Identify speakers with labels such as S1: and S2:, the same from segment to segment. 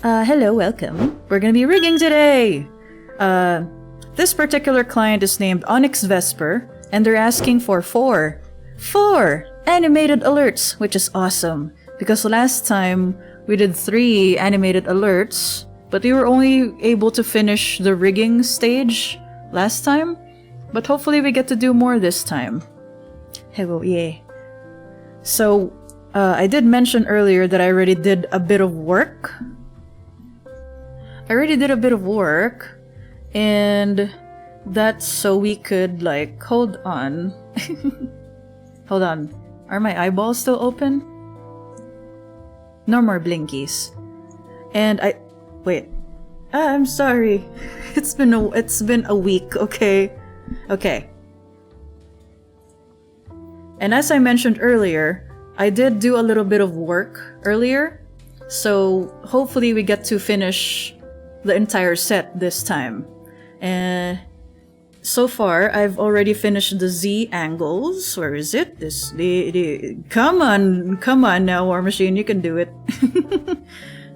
S1: Hello, welcome. We're gonna be rigging today! This particular client is named OnyxVesper, and they're asking for four animated alerts, which is awesome. Because last time, we did 3 animated alerts, but we were only able to finish the rigging stage last time. But hopefully we get to do more this time. Hello, yay. So, I did mention earlier that I already did a bit of work. And that's so we could, like, hold on. Hold on. Are my eyeballs still open? No more blinkies. And wait. I'm sorry. It's been a week, okay? Okay. And as I mentioned earlier, I did do a little bit of work earlier. So hopefully we get to finish the entire set this time. And so far, I've already finished the Z angles. Where is it? Come on now, War Machine, you can do it.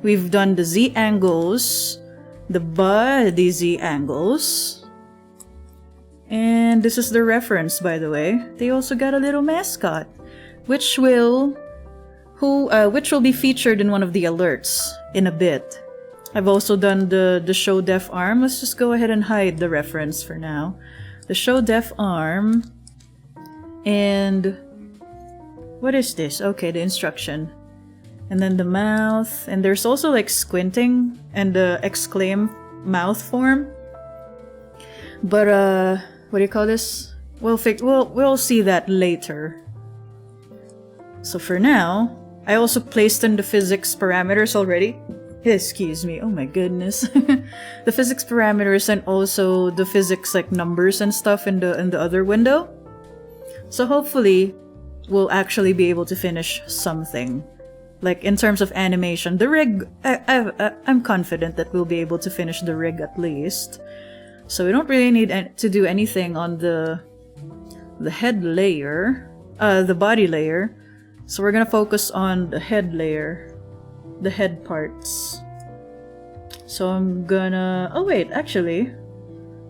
S1: We've done the Z angles, the body Z angles, and this is the reference, by the way. They also got a little mascot, which will be featured in one of the alerts in a bit. I've also done the show def arm. Let's just go ahead and hide the reference for now. The show def arm. And what is this? Okay, the instruction. And then the mouth. And there's also like squinting and the exclaim mouth form. But what do you call this? We'll see that later. So for now, I also placed in the physics parameters already. Excuse me, oh my goodness. The physics parameters and also the physics like numbers and stuff in the other window. So hopefully we'll actually be able to finish something. Like in terms of animation, the rig, I'm confident that we'll be able to finish the rig at least. So we don't really need to do anything on the head layer, the body layer. So we're gonna focus on the head layer. The head parts. So I'm gonna... Oh wait, actually,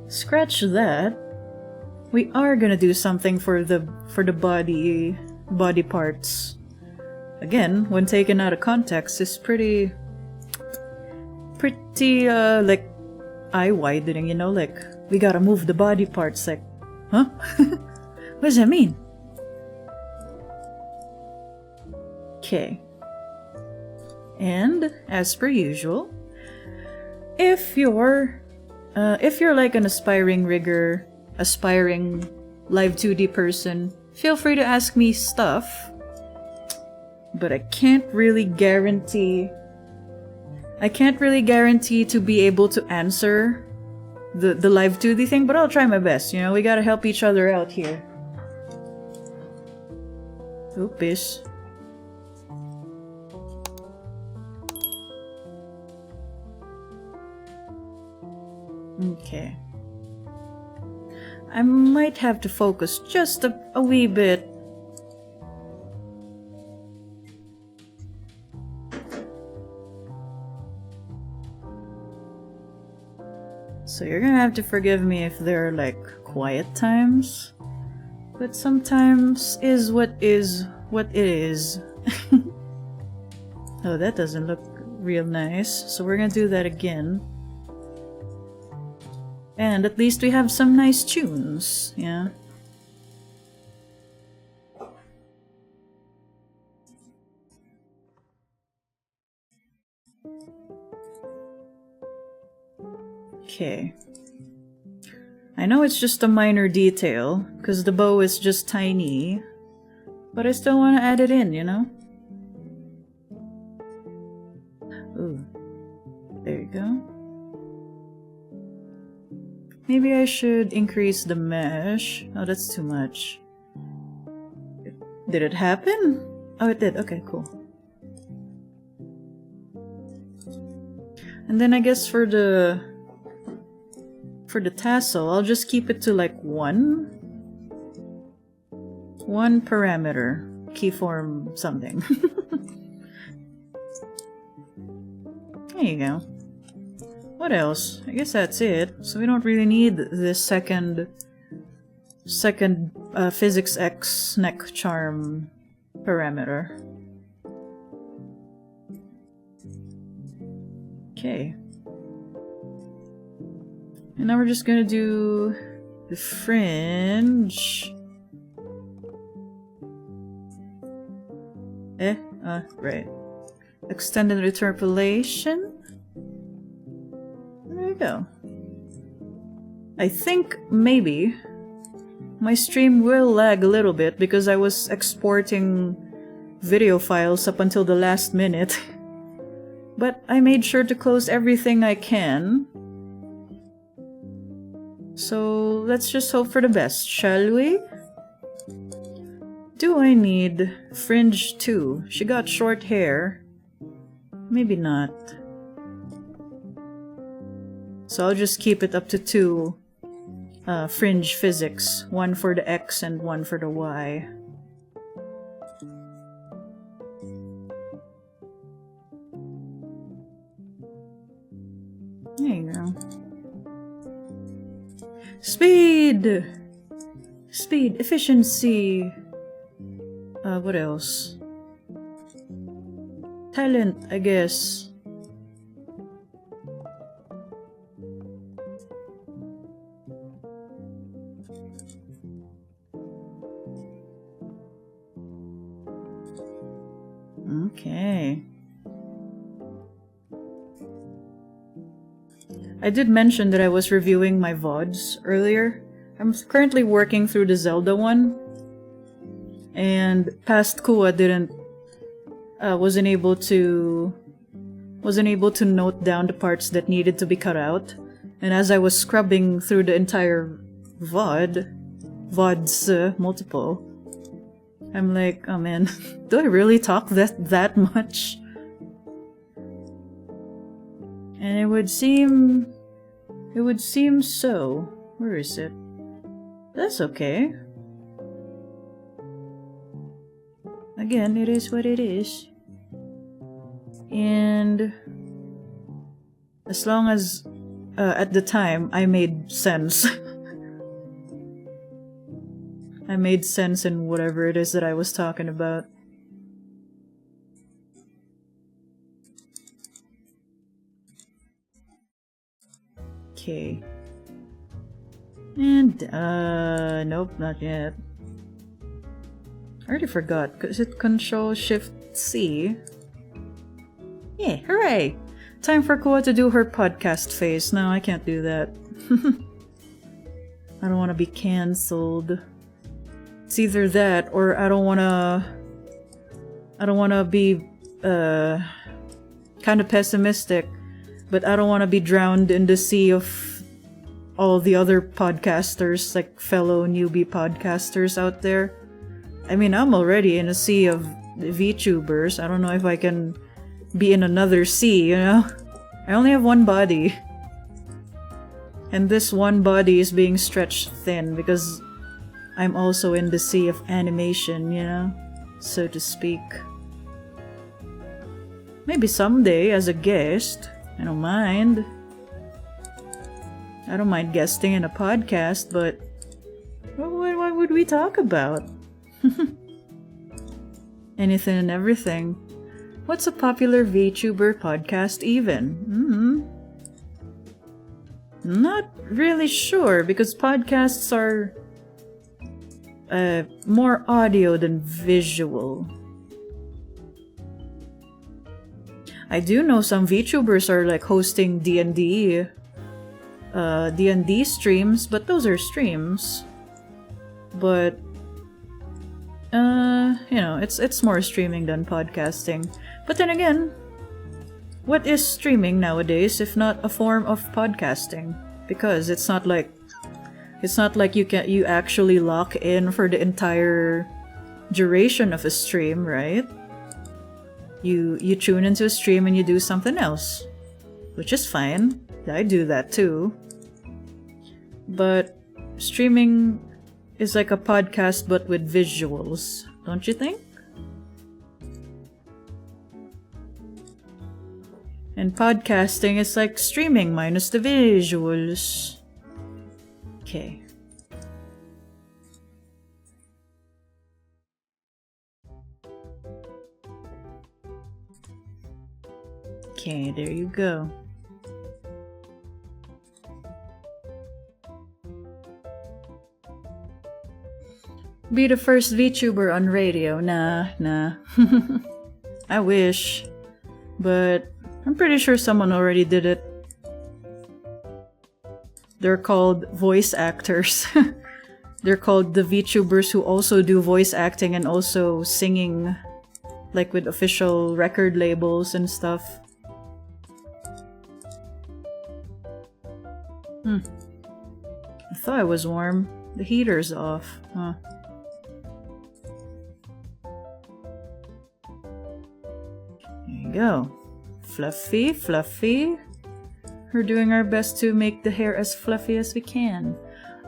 S1: scratch that. We are gonna do something for the body parts. Again, when taken out of context, it's pretty like eye-widening, you know, like we gotta move the body parts, like, huh? What does that mean? Okay. And as per usual, if you're like an aspiring rigger, aspiring live 2D person, feel free to ask me stuff. But I can't really guarantee to be able to answer the live 2D thing, but I'll try my best. You know, we gotta help each other out here. Oopish. Okay. I might have to focus just a wee bit. So you're gonna have to forgive me if there are like quiet times. But sometimes is what it is. Oh, that doesn't look real nice. So we're gonna do that again. And at least we have some nice tunes, yeah. Okay. I know it's just a minor detail, because the bow is just tiny, but I still want to add it in, you know? Ooh. There you go. Maybe I should increase the mesh. Oh, that's too much. Did it happen? Oh, it did. Okay, cool. And then I guess for the tassel, I'll just keep it to like one parameter. Keyform something. There you go. What else? I guess that's it. So we don't really need this second physics X neck charm parameter. Okay. And now we're just gonna do the fringe. Right. Extended interpolation. There you go. I think maybe my stream will lag a little bit because I was exporting video files up until the last minute. But I made sure to close everything I can. So let's just hope for the best, shall we? Do I need fringe too? She got short hair. Maybe not. So I'll just keep it up to 2 fringe physics. 1 for the X and 1 for the Y. There you go. Speed! Speed, efficiency. What else? Talent, I guess. Okay. I did mention that I was reviewing my VODs earlier. I'm currently working through the Zelda one. And past Kuwa wasn't able to note down the parts that needed to be cut out. And as I was scrubbing through the entire VODs multiple, I'm like, oh man, do I really talk that much? And it would seem so. Where is it? That's okay. Again, it is what it is. And as long as at the time I made sense. I made sense in whatever it is that I was talking about. Okay. And, nope, not yet. I already forgot. Is it Control-Shift-C? Yeah, hooray! Time for Kuwa to do her podcast face. No, I can't do that. I don't want to be cancelled. It's either that, or I don't want to be, kind of pessimistic, but I don't want to be drowned in the sea of all the other podcasters, like fellow newbie podcasters out there. I mean, I'm already in a sea of VTubers. I don't know if I can be in another sea, you know? I only have one body. And this one body is being stretched thin because I'm also in the sea of animation, you know? So to speak. Maybe someday as a guest. I don't mind. I don't mind guesting in a podcast, but what would we talk about? Anything and everything. What's a popular VTuber podcast even? Not really sure, because podcasts are more audio than visual. I do know some VTubers are like hosting D&D streams, but those are streams. But you know, it's more streaming than podcasting. But then again, what is streaming nowadays if not a form of podcasting? Because it's not like you actually lock in for the entire duration of a stream, right? You tune into a stream and you do something else, which is fine. I do that too. But streaming is like a podcast but with visuals, don't you think? And podcasting is like streaming minus the visuals. Okay. Okay, there you go. Be the first VTuber on radio. Nah. I wish. But I'm pretty sure someone already did it. They're called voice actors. They're called the VTubers who also do voice acting and also singing, like with official record labels and stuff. I thought it was warm. The heater's off. Huh. There you go. Fluffy, fluffy. We're doing our best to make the hair as fluffy as we can.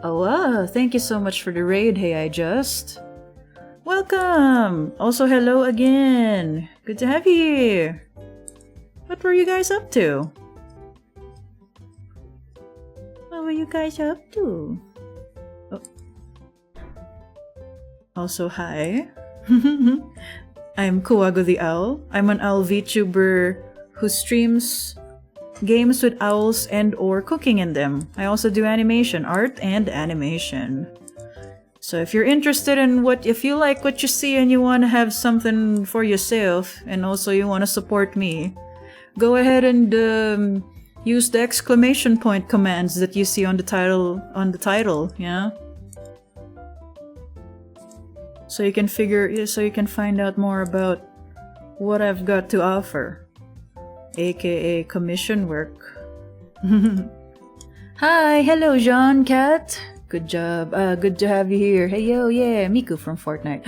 S1: Oh, thank you so much for the raid, Hey I Just. Welcome! Also, hello again. Good to have you here. What were you guys up to? What were you guys up to? Oh. Also, hi. I'm Kuwa the Owl. I'm an owl VTuber who streams games with owls and or cooking in them. I also do animation, art and animation. So if you're interested in if you like what you see and you want to have something for yourself and also you want to support me, go ahead and use the exclamation point commands that you see on the title, yeah? So you can find out more about what I've got to offer, aka commission work. Hi, hello Jean Cat. Good job. Good to have you here. Hey yo, yeah, Miku from Fortnite.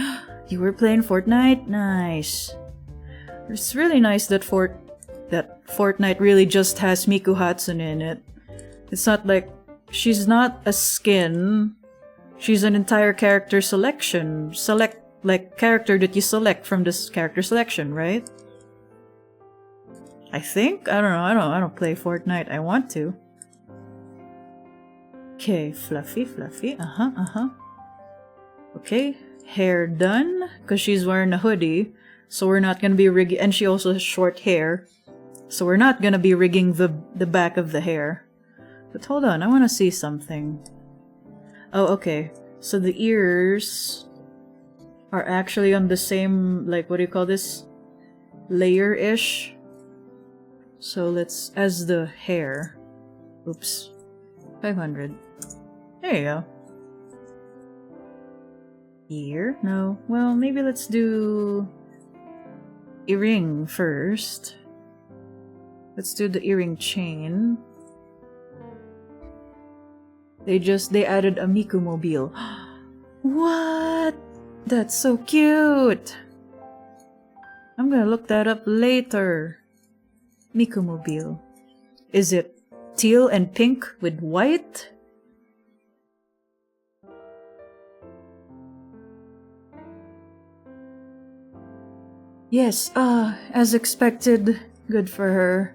S1: You were playing Fortnite? Nice. It's really nice that Fortnite really just has Miku Hatsune in it. It's not like she's not a skin. She's an entire character selection. Character that you select from this character selection, right? I think? I don't know. I don't play Fortnite. I want to. Okay, fluffy. Okay, hair done. Because she's wearing a hoodie. So we're not gonna be rigging... And she also has short hair. So we're not gonna be rigging the back of the hair. But hold on, I want to see something. Oh, okay. So the ears are actually on the same, like, what do you call this? Layer-ish. So let's, as the hair. Oops. 500. There you go. Ear? No. Well, maybe let's do earring first. Let's do the earring chain. They added a Miku mobile. What? That's so cute! I'm gonna look that up later. Miku mobile. Is it teal and pink with white? Yes, as expected. Good for her.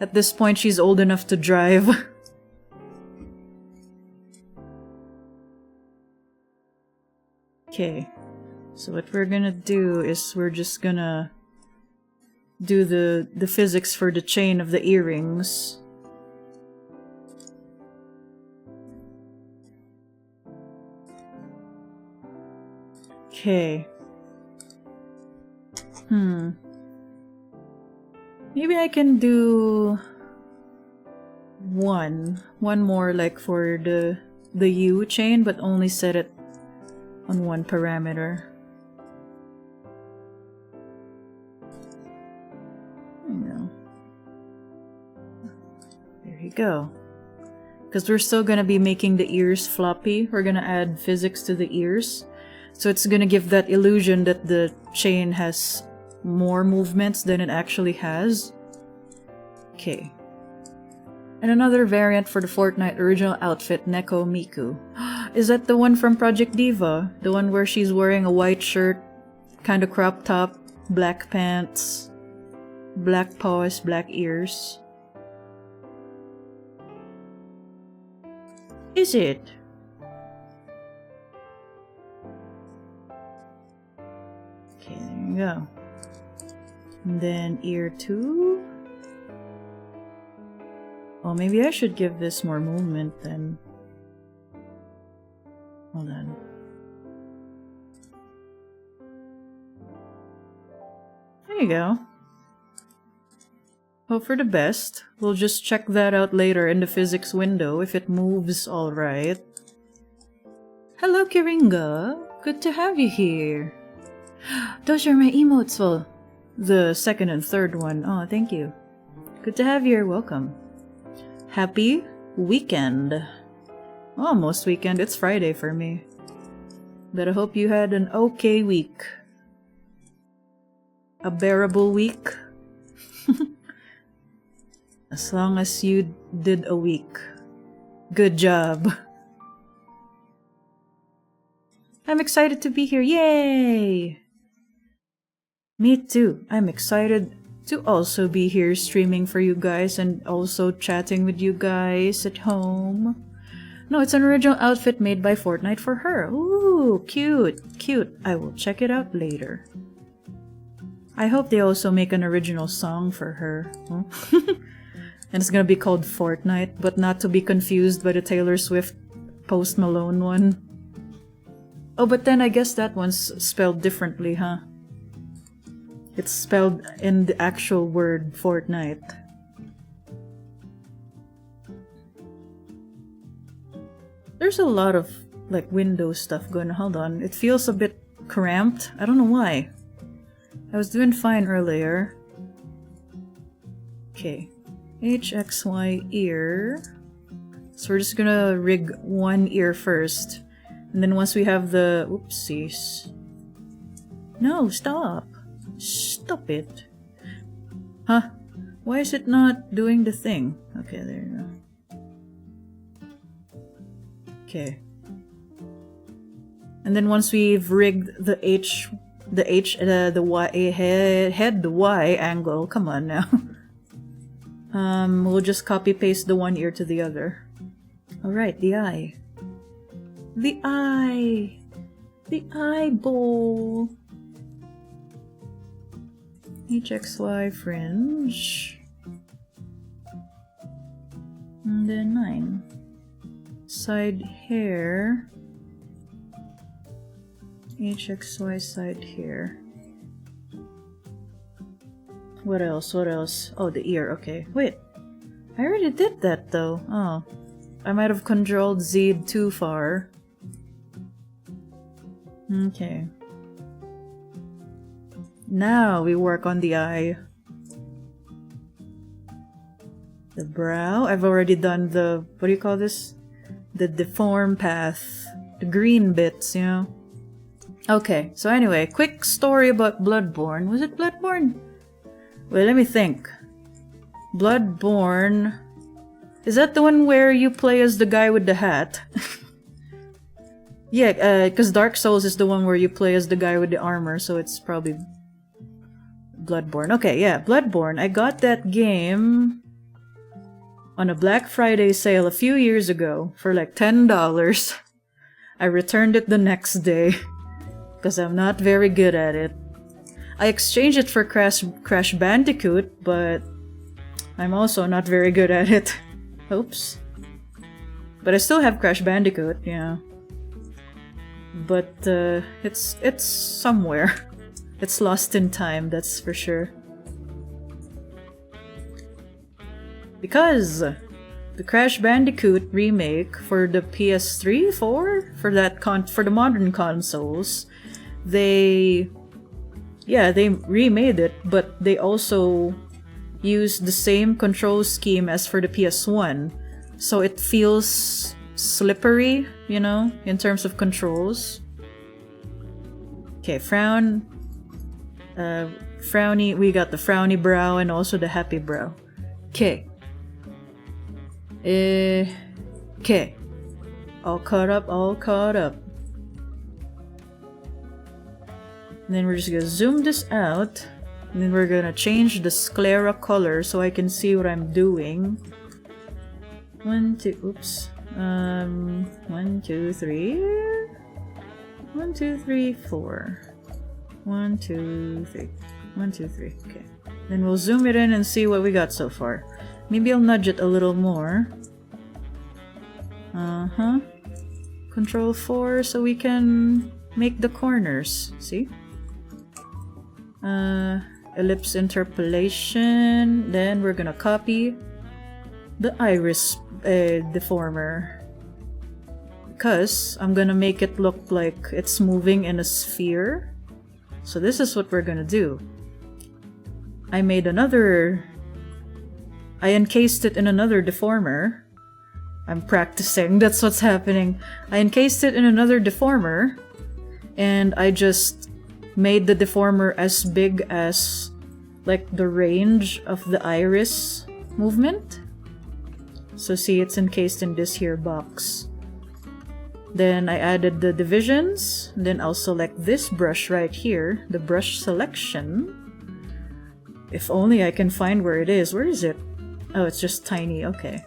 S1: At this point, she's old enough to drive. Okay, so what we're gonna do is we're just gonna do the physics for the chain of the earrings. Okay. Maybe I can do one more, like for the U chain, but only set it on one parameter. There you go. Because we're still gonna be making the ears floppy. We're gonna add physics to the ears. So it's gonna give that illusion that the chain has more movements than it actually has. Okay. And another variant for the Fortnite original outfit, Neko Miku. Is that the one from Project Diva? The one where she's wearing a white shirt, kind of crop top, black pants, Black paws, black ears. Is it? Okay, there you go. And then ear 2. Oh, maybe I should give this more movement then. Hold on. There you go. Hope for the best. We'll just check that out later in the physics window if it moves alright. Hello, Kiringa. Good to have you here. Those are my emotes. Well, the second and third one. Oh, thank you. Good to have you here. Welcome. Happy weekend. Almost weekend. It's Friday for me. But I hope you had an okay week. A bearable week. As long as you did a week. Good job. I'm excited to be here. Yay! Me too. I'm excited to also be here streaming for you guys and also chatting with you guys at home. No, it's an original outfit made by Fortnite for her. Ooh, cute. Cute. I will check it out later. I hope they also make an original song for her. Huh? And it's gonna be called Fortnite, but not to be confused by the Taylor Swift Post Malone one. Oh, but then I guess that one's spelled differently, huh? It's spelled in the actual word Fortnite. There's a lot of like Windows stuff going on. Hold on. It feels a bit cramped. I don't know why. I was doing fine earlier. Okay. HXY ear. So we're just gonna rig one ear first. And then once we have the... Oopsies. No, stop. Stop it. Huh? Why is it not doing the thing? Okay, there you go. Okay. And then once we've rigged the the Y head, the Y angle, come on now. We'll just copy paste the one ear to the other. Alright, the eye. The eye! The eyeball! HXY fringe. And then 9. Side hair. HXY side hair. What else? What else? Oh, the ear. Okay. Wait. I already did that though. Oh. I might have controlled Z too far. Okay. Now we work on the eye. The brow. I've already done the... What do you call this? The deform path. The green bits, you know? Okay, so anyway, quick story about Bloodborne. Was it Bloodborne? Wait, let me think. Bloodborne... Is that the one where you play as the guy with the hat? Yeah, because Dark Souls is the one where you play as the guy with the armor, so it's probably Bloodborne. Okay, yeah, Bloodborne. I got that game on a Black Friday sale a few years ago for like $10. I returned it the next day because I'm not very good at it. I exchanged it for Crash Bandicoot, but I'm also not very good at it. Oops. But I still have Crash Bandicoot, yeah. But it's somewhere. It's lost in time, that's for sure. Because the Crash Bandicoot remake for the PS3, 4 for the modern consoles, they remade it, but they also used the same control scheme as for the PS1, so it feels slippery, you know, in terms of controls. Okay, frown. Frowny, we got the frowny brow and also the happy brow. Okay. Okay. All caught up, all caught up. And then we're just gonna zoom this out. And then we're gonna change the sclera color so I can see what I'm doing. 1, 2, oops. 1, 2, 3. 1, 2, 3, 4. 1, 2, 3. 1, 2, 3. Okay. Then we'll zoom it in and see what we got so far. Maybe I'll nudge it a little more. Control 4 so we can make the corners. See? Ellipse interpolation. Then we're gonna copy the iris deformer. Because I'm gonna make it look like it's moving in a sphere. So this is what we're gonna do. I encased it in another deformer. I'm practicing, that's what's happening. I encased it in another deformer, and I just made the deformer as big as like the range of the iris movement. So see, it's encased in this here box. Then I added the divisions, then I'll select this brush right here, the brush selection. If only I can find where it is. Where is it? Oh, it's just tiny, okay.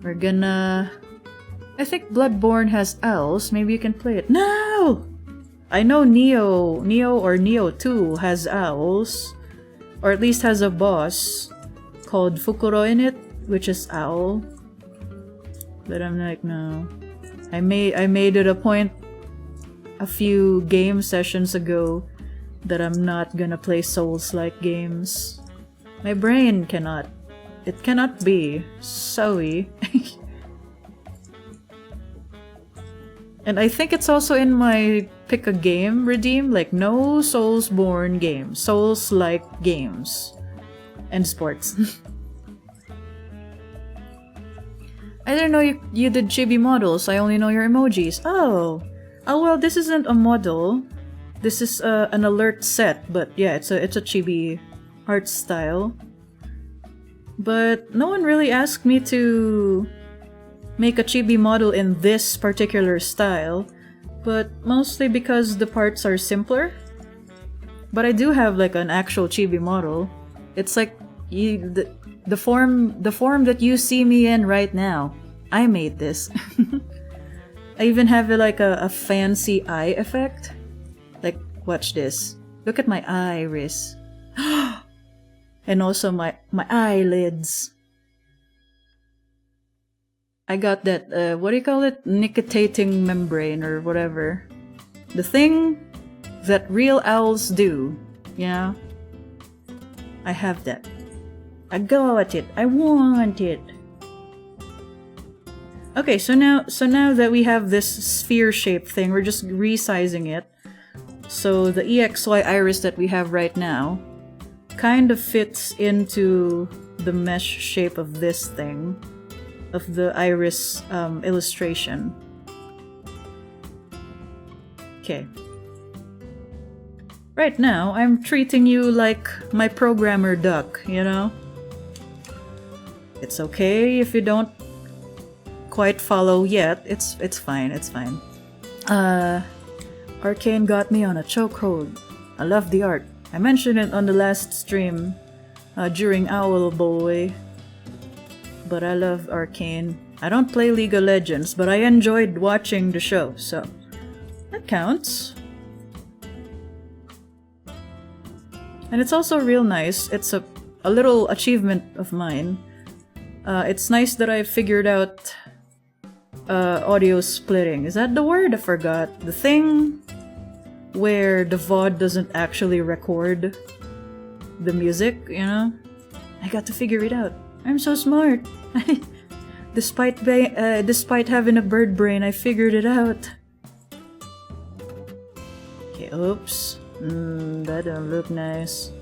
S1: We're gonna... I think Bloodborne has owls, maybe you can play it. No! I know Neo or Neo 2 has owls, or at least has a boss called Fukuro in it, which is owl. But I'm like, no. I made it a point a few game sessions ago that I'm not gonna play Souls-like games. My brain cannot. It cannot be. Sorry. And I think it's also in my pick a game redeem, like no Souls-born games. Souls-like games. And sports. I didn't know you did chibi models. I only know your emojis. Oh. Oh well, this isn't a model. This is an alert set, but yeah, it's a chibi art style. But no one really asked me to make a chibi model in this particular style, but mostly because the parts are simpler. But I do have like an actual chibi model. It's like the form that you see me in right now. I made this. I even have like a fancy eye effect. Like, watch this. Look at my iris. And also my eyelids. I got that, what do you call it? Nictitating membrane or whatever. The thing that real owls do. Yeah. I have that. I got it. I want it. Okay, so now that we have this sphere-shaped thing, we're just resizing it. So the EXY iris that we have right now kind of fits into the mesh shape of this thing, of the iris illustration. Okay. Right now, I'm treating you like my programmer duck, you know? It's okay if you don't quite follow yet. It's fine, it's fine. Arcane got me on a chokehold. I love the art. I mentioned it on the last stream during Owl Boy. But I love Arcane. I don't play League of Legends, but I enjoyed watching the show, so that counts. And it's also real nice. It's a little achievement of mine. It's nice that I figured out audio splitting. Is that the word? I forgot. The thing where the VOD doesn't actually record the music, you know? I got to figure it out. I'm so smart. Despite having a bird brain, I figured it out. Okay, oops. That don't look nice.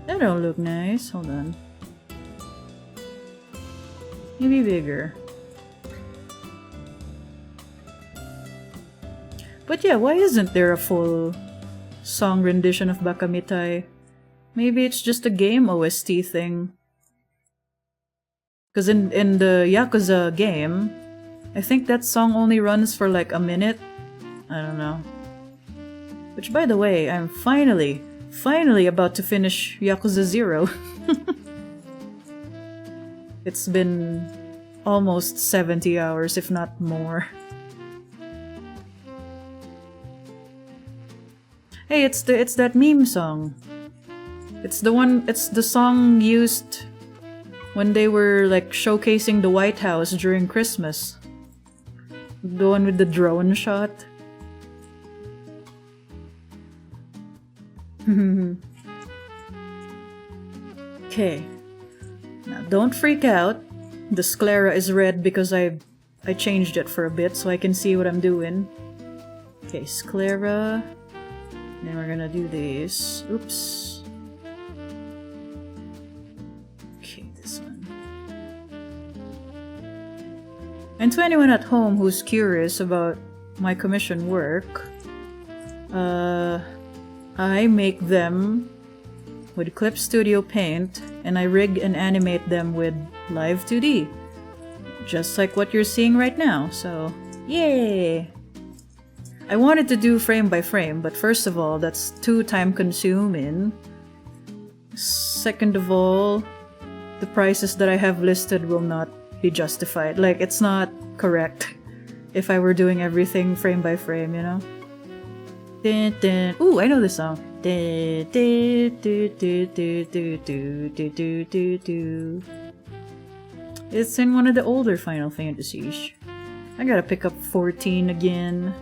S1: That don't look nice. Hold on. Maybe bigger. But yeah, why isn't there a full song rendition of Bakamitai? Maybe it's just a game OST thing. Because in the Yakuza game, I think that song only runs for like a minute. I don't know. Which, by the way, I'm finally about to finish Yakuza 0. It's been almost 70 hours, if not more. Hey, it's that meme song. It's the song used when they were like showcasing the White House during Christmas. The one with the drone shot. Okay. Now don't freak out. The sclera is red because I changed it for a bit so I can see what I'm doing. Okay, sclera. Then we're gonna do this. Oops. Okay, this one. And to anyone at home who's curious about my commission work, I make them with Clip Studio Paint, and I rig and animate them with Live 2D. Just like what you're seeing right now, so yay! I wanted to do frame by frame, but first of all, that's too time consuming. Second of all, the prices that I have listed will not be justified. Like, it's not correct if I were doing everything frame by frame, you know? Dun, dun. Ooh, I know this song. Dun, dun, dun, dun, dun, dun, dun, dun, dun, dun. It's in one of the older Final Fantasies. I gotta pick up 14 again.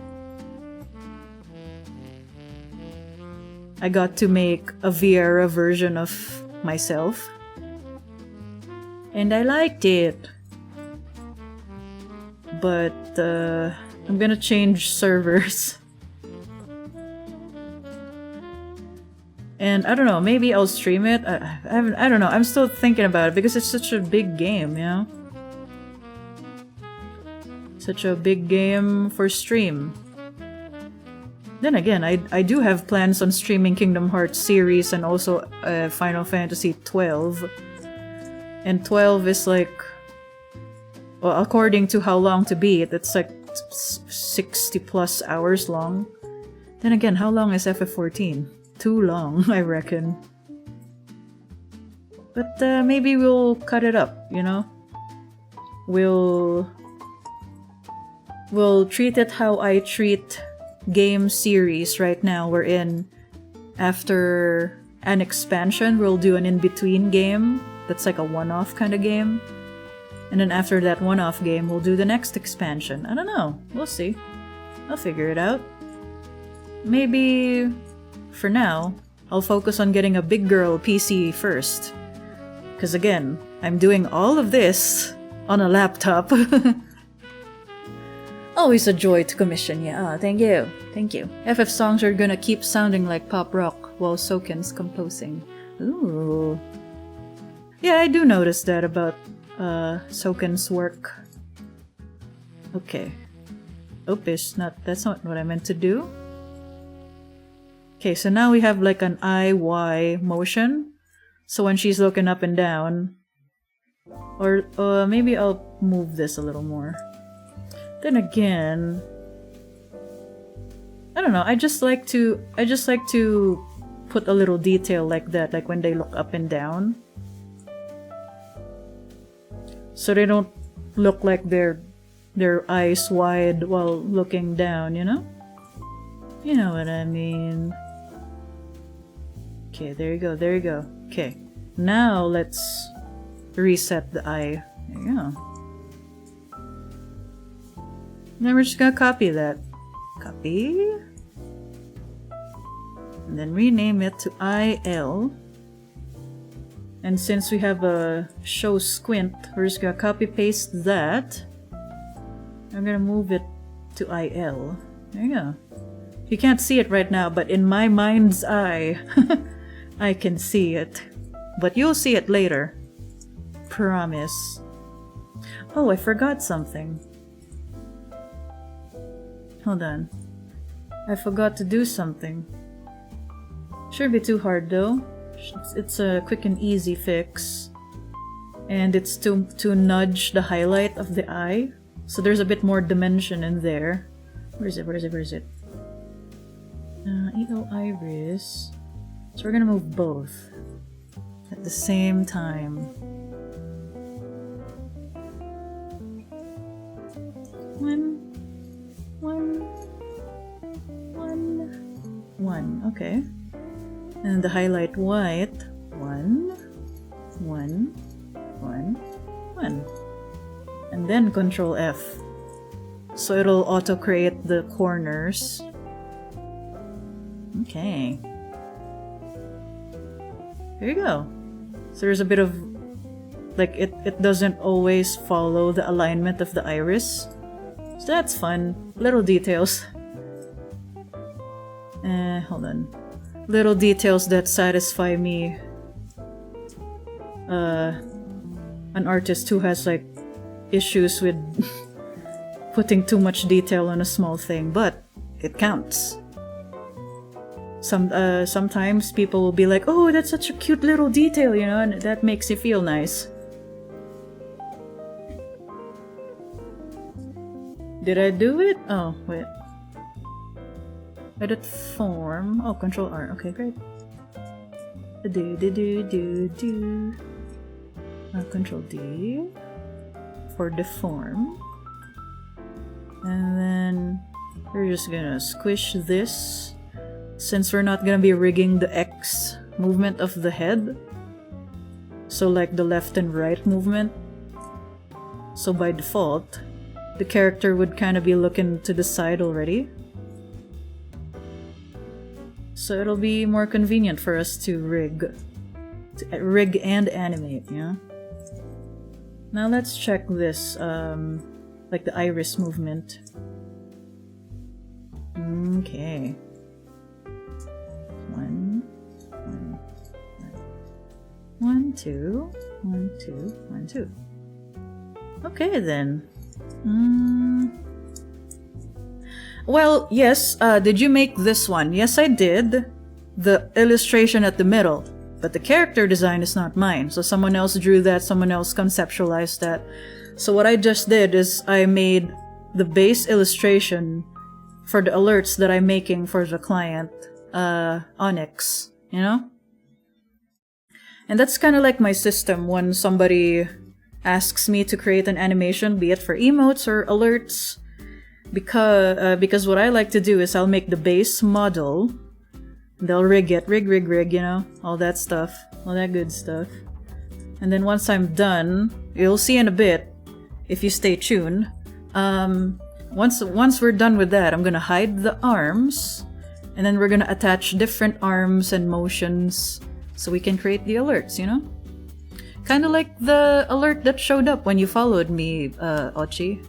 S1: I got to make a Viera version of myself. And I liked it. But I'm gonna change servers. And I don't know, maybe I'll stream it. I don't know, I'm still thinking about it because it's such a big game, you know? Such a big game for stream. Then again, I do have plans on streaming Kingdom Hearts series and also Final Fantasy 12. And 12 is like, well, according to how long to beat, it's like 60 plus hours long. Then again, how long is FF14? Too long, I reckon. But maybe we'll cut it up, you know? We'll treat it how I treat game series right now. We're in, after an expansion, we'll do an in-between game that's like a one-off kind of game. And then after that one-off game, we'll do the next expansion. I don't know. We'll see. I'll figure it out. Maybe, for now, I'll focus on getting a big girl PC first. Because again, I'm doing all of this on a laptop. Always a joy to commission, yeah. Oh, thank you. Thank you. FF songs are gonna keep sounding like pop rock while Soken's composing. Ooh. Yeah, I do notice that about Soken's work. Okay. Oops, that's not what I meant to do. Okay, so now we have like an IY motion. So when she's looking up and down, or maybe I'll move this a little more. Then again, I don't know, I just like to put a little detail like that, like when they look up and down. So they don't look like their eyes wide while looking down, you know? You know what I mean. Okay, there you go, there you go. Okay, now let's reset the eye. There you go. Now we're just gonna copy that. Copy. And then rename it to IL. And since we have a show squint, we're just gonna copy paste that. I'm gonna move it to IL. There you go. You can't see it right now, but in my mind's eye, I can see it. But you'll see it later. Promise. Oh, I forgot something. Hold on. I forgot to do something. Shouldn't be too hard though. It's a quick and easy fix. And it's to nudge the highlight of the eye. So there's a bit more dimension in there. Where is it? Where is it? Where is it? EO iris. So we're gonna move both at the same time. One. Okay. And the highlight white. One. And then Control F. So it'll auto-create the corners. Okay. There you go. So there's a bit of... like, it doesn't always follow the alignment of the iris. So that's fun. Little details. Hold on. Little details that satisfy me. An artist who has, like, issues with putting too much detail on a small thing, but it counts. Sometimes people will be like, oh, that's such a cute little detail, you know, and that makes you feel nice. Did I do it? Oh, wait. Edit form. Oh, Control R. Okay, great. Control D for the form. And then we're just gonna squish this. Since we're not gonna be rigging the X movement of the head. So like the left and right movement. So by default, the character would kind of be looking to the side already. So it'll be more convenient for us to rig and animate, yeah? Now let's check this, like the iris movement. Okay. One, two. Okay then. Well, yes, did you make this one? Yes, I did. The illustration at the middle. But the character design is not mine. So someone else drew that, someone else conceptualized that. So what I just did is I made the base illustration for the alerts that I'm making for the client, Onyx, you know? And that's kind of like my system when somebody asks me to create an animation, be it for emotes or alerts. Because what I like to do is I'll make the base model, they'll rig it, rig, you know, all that stuff, all that good stuff. And then once I'm done, you'll see in a bit, if you stay tuned, once we're done with that, I'm gonna hide the arms, and then we're gonna attach different arms and motions so we can create the alerts, you know? Kind of like the alert that showed up when you followed me, Ochi.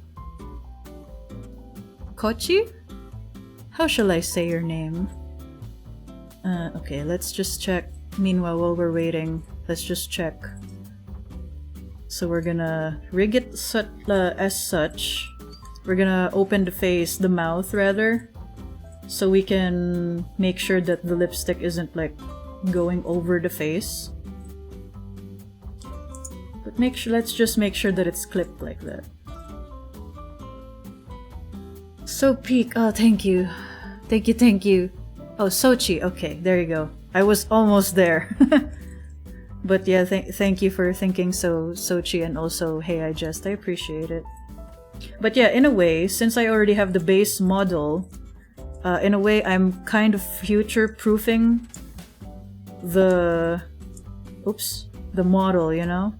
S1: Kochi? How shall I say your name? Okay, let's just check. Meanwhile, while we're waiting, let's just check. So we're gonna rig it as such. We're gonna open the face, the mouth rather, so we can make sure that the lipstick isn't like going over the face. But let's just make sure that it's clipped like that. So peak. Oh, thank you. Thank you. Oh, Sochi. Okay, there you go. I was almost there. But yeah, thank you for thinking so, Sochi, and also Hey I Just. I appreciate it. But yeah, in a way, since I already have the base model, in a way I'm kind of future-proofing the model, you know?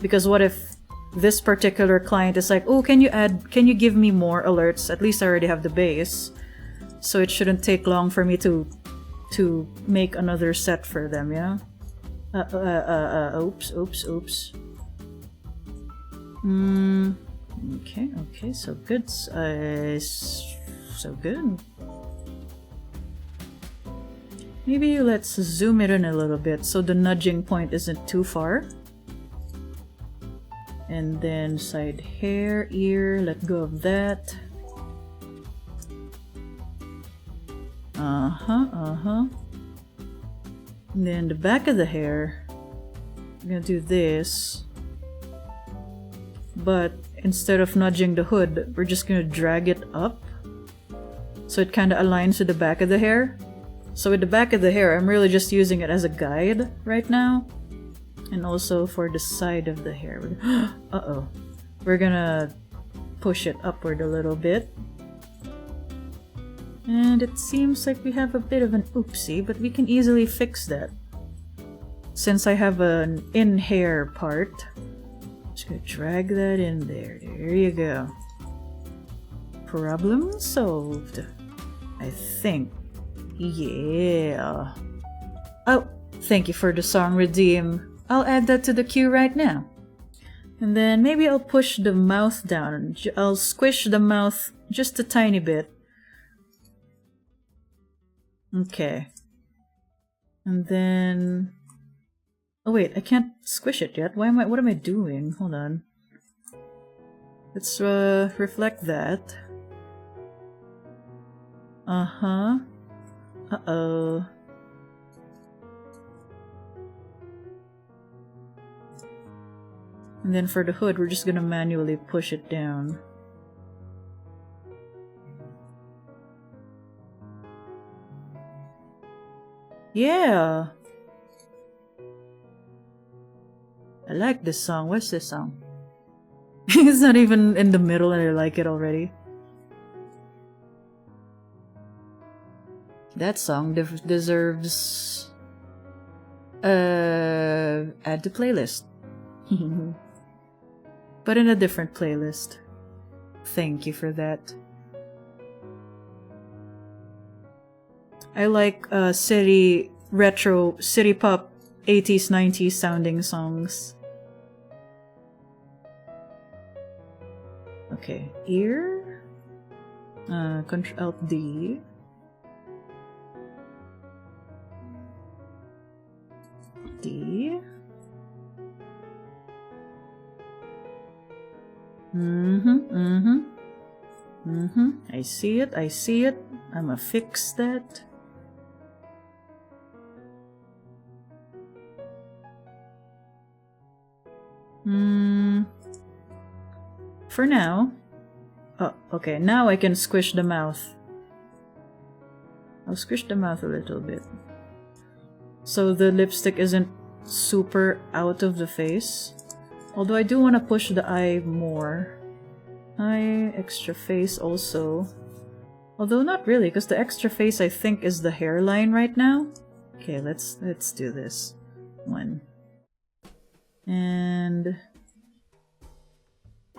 S1: Because what if this particular client is like, oh, can you give me more alerts? At least I already have the base. So it shouldn't take long for me to make another set for them, yeah? Oops. Okay, so good. So good. Maybe let's zoom it in a little bit so the nudging point isn't too far. And then side hair, ear, let go of that. And then the back of the hair, I'm gonna do this. But instead of nudging the hood, we're just gonna drag it up. so it kind of aligns with the back of the hair. So with the back of the hair, I'm really just using it as a guide right now. And also for the side of the hair. Uh-oh. We're gonna push it upward a little bit. And it seems like we have a bit of an oopsie, but we can easily fix that. Since I have an in-hair part, just gonna drag that in there. There you go. Problem solved. I think. Yeah. Oh, thank you for the song, Redeem. I'll add that to the queue right now. And then maybe I'll push the mouth down. I'll squish the mouth just a tiny bit. Okay. And then... Oh wait, I can't squish it yet. What am I doing? Hold on. Let's reflect that. Uh-huh. Uh-oh. And then for the hood, we're just gonna manually push it down. Yeah! I like this song. What's this song? It's not even in the middle and I like it already. That song deserves... add to playlist. But in a different playlist. Thank you for that. I like retro city pop 80s 90s sounding songs. Okay, ear. Control Alt D. D. I see it, I see it. I'ma fix that. For now. Oh, okay, now I can squish the mouth. I'll squish the mouth a little bit. So the lipstick isn't super out of the face. Although I do want to push the eye more. Eye, extra face also. Although not really, because the extra face I think is the hairline right now. Okay, let's do this. One. And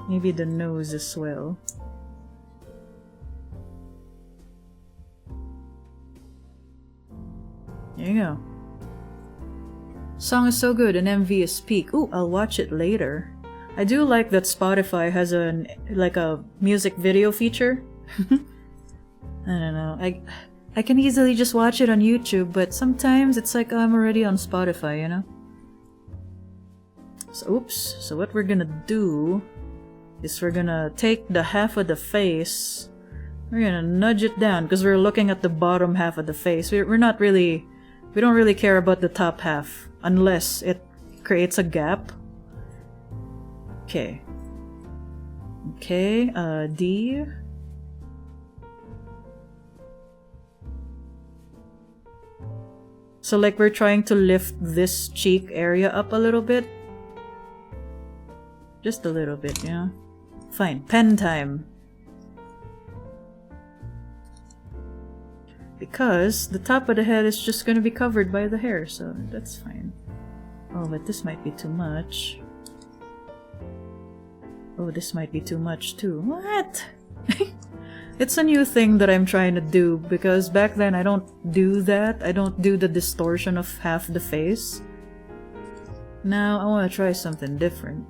S1: maybe the nose as well. There you go. Song is so good and MV is peak. Ooh, I'll watch it later. I do like that Spotify has a music video feature. I don't know. I can easily just watch it on YouTube, but sometimes it's like I'm already on Spotify, you know? So, oops. So what we're gonna do is we're gonna take the half of the face. We're gonna nudge it down because we're looking at the bottom half of the face. We don't really care about the top half unless it creates a gap. Okay. Okay, D. So like we're trying to lift this cheek area up a little bit. Just a little bit, yeah. Fine, pen time. Because the top of the head is just gonna be covered by the hair, so that's fine. Oh, but this might be too much. Oh, this might be too much too. What? It's a new thing that I'm trying to do, because back then I don't do that. I don't do the distortion of half the face. Now I want to try something different.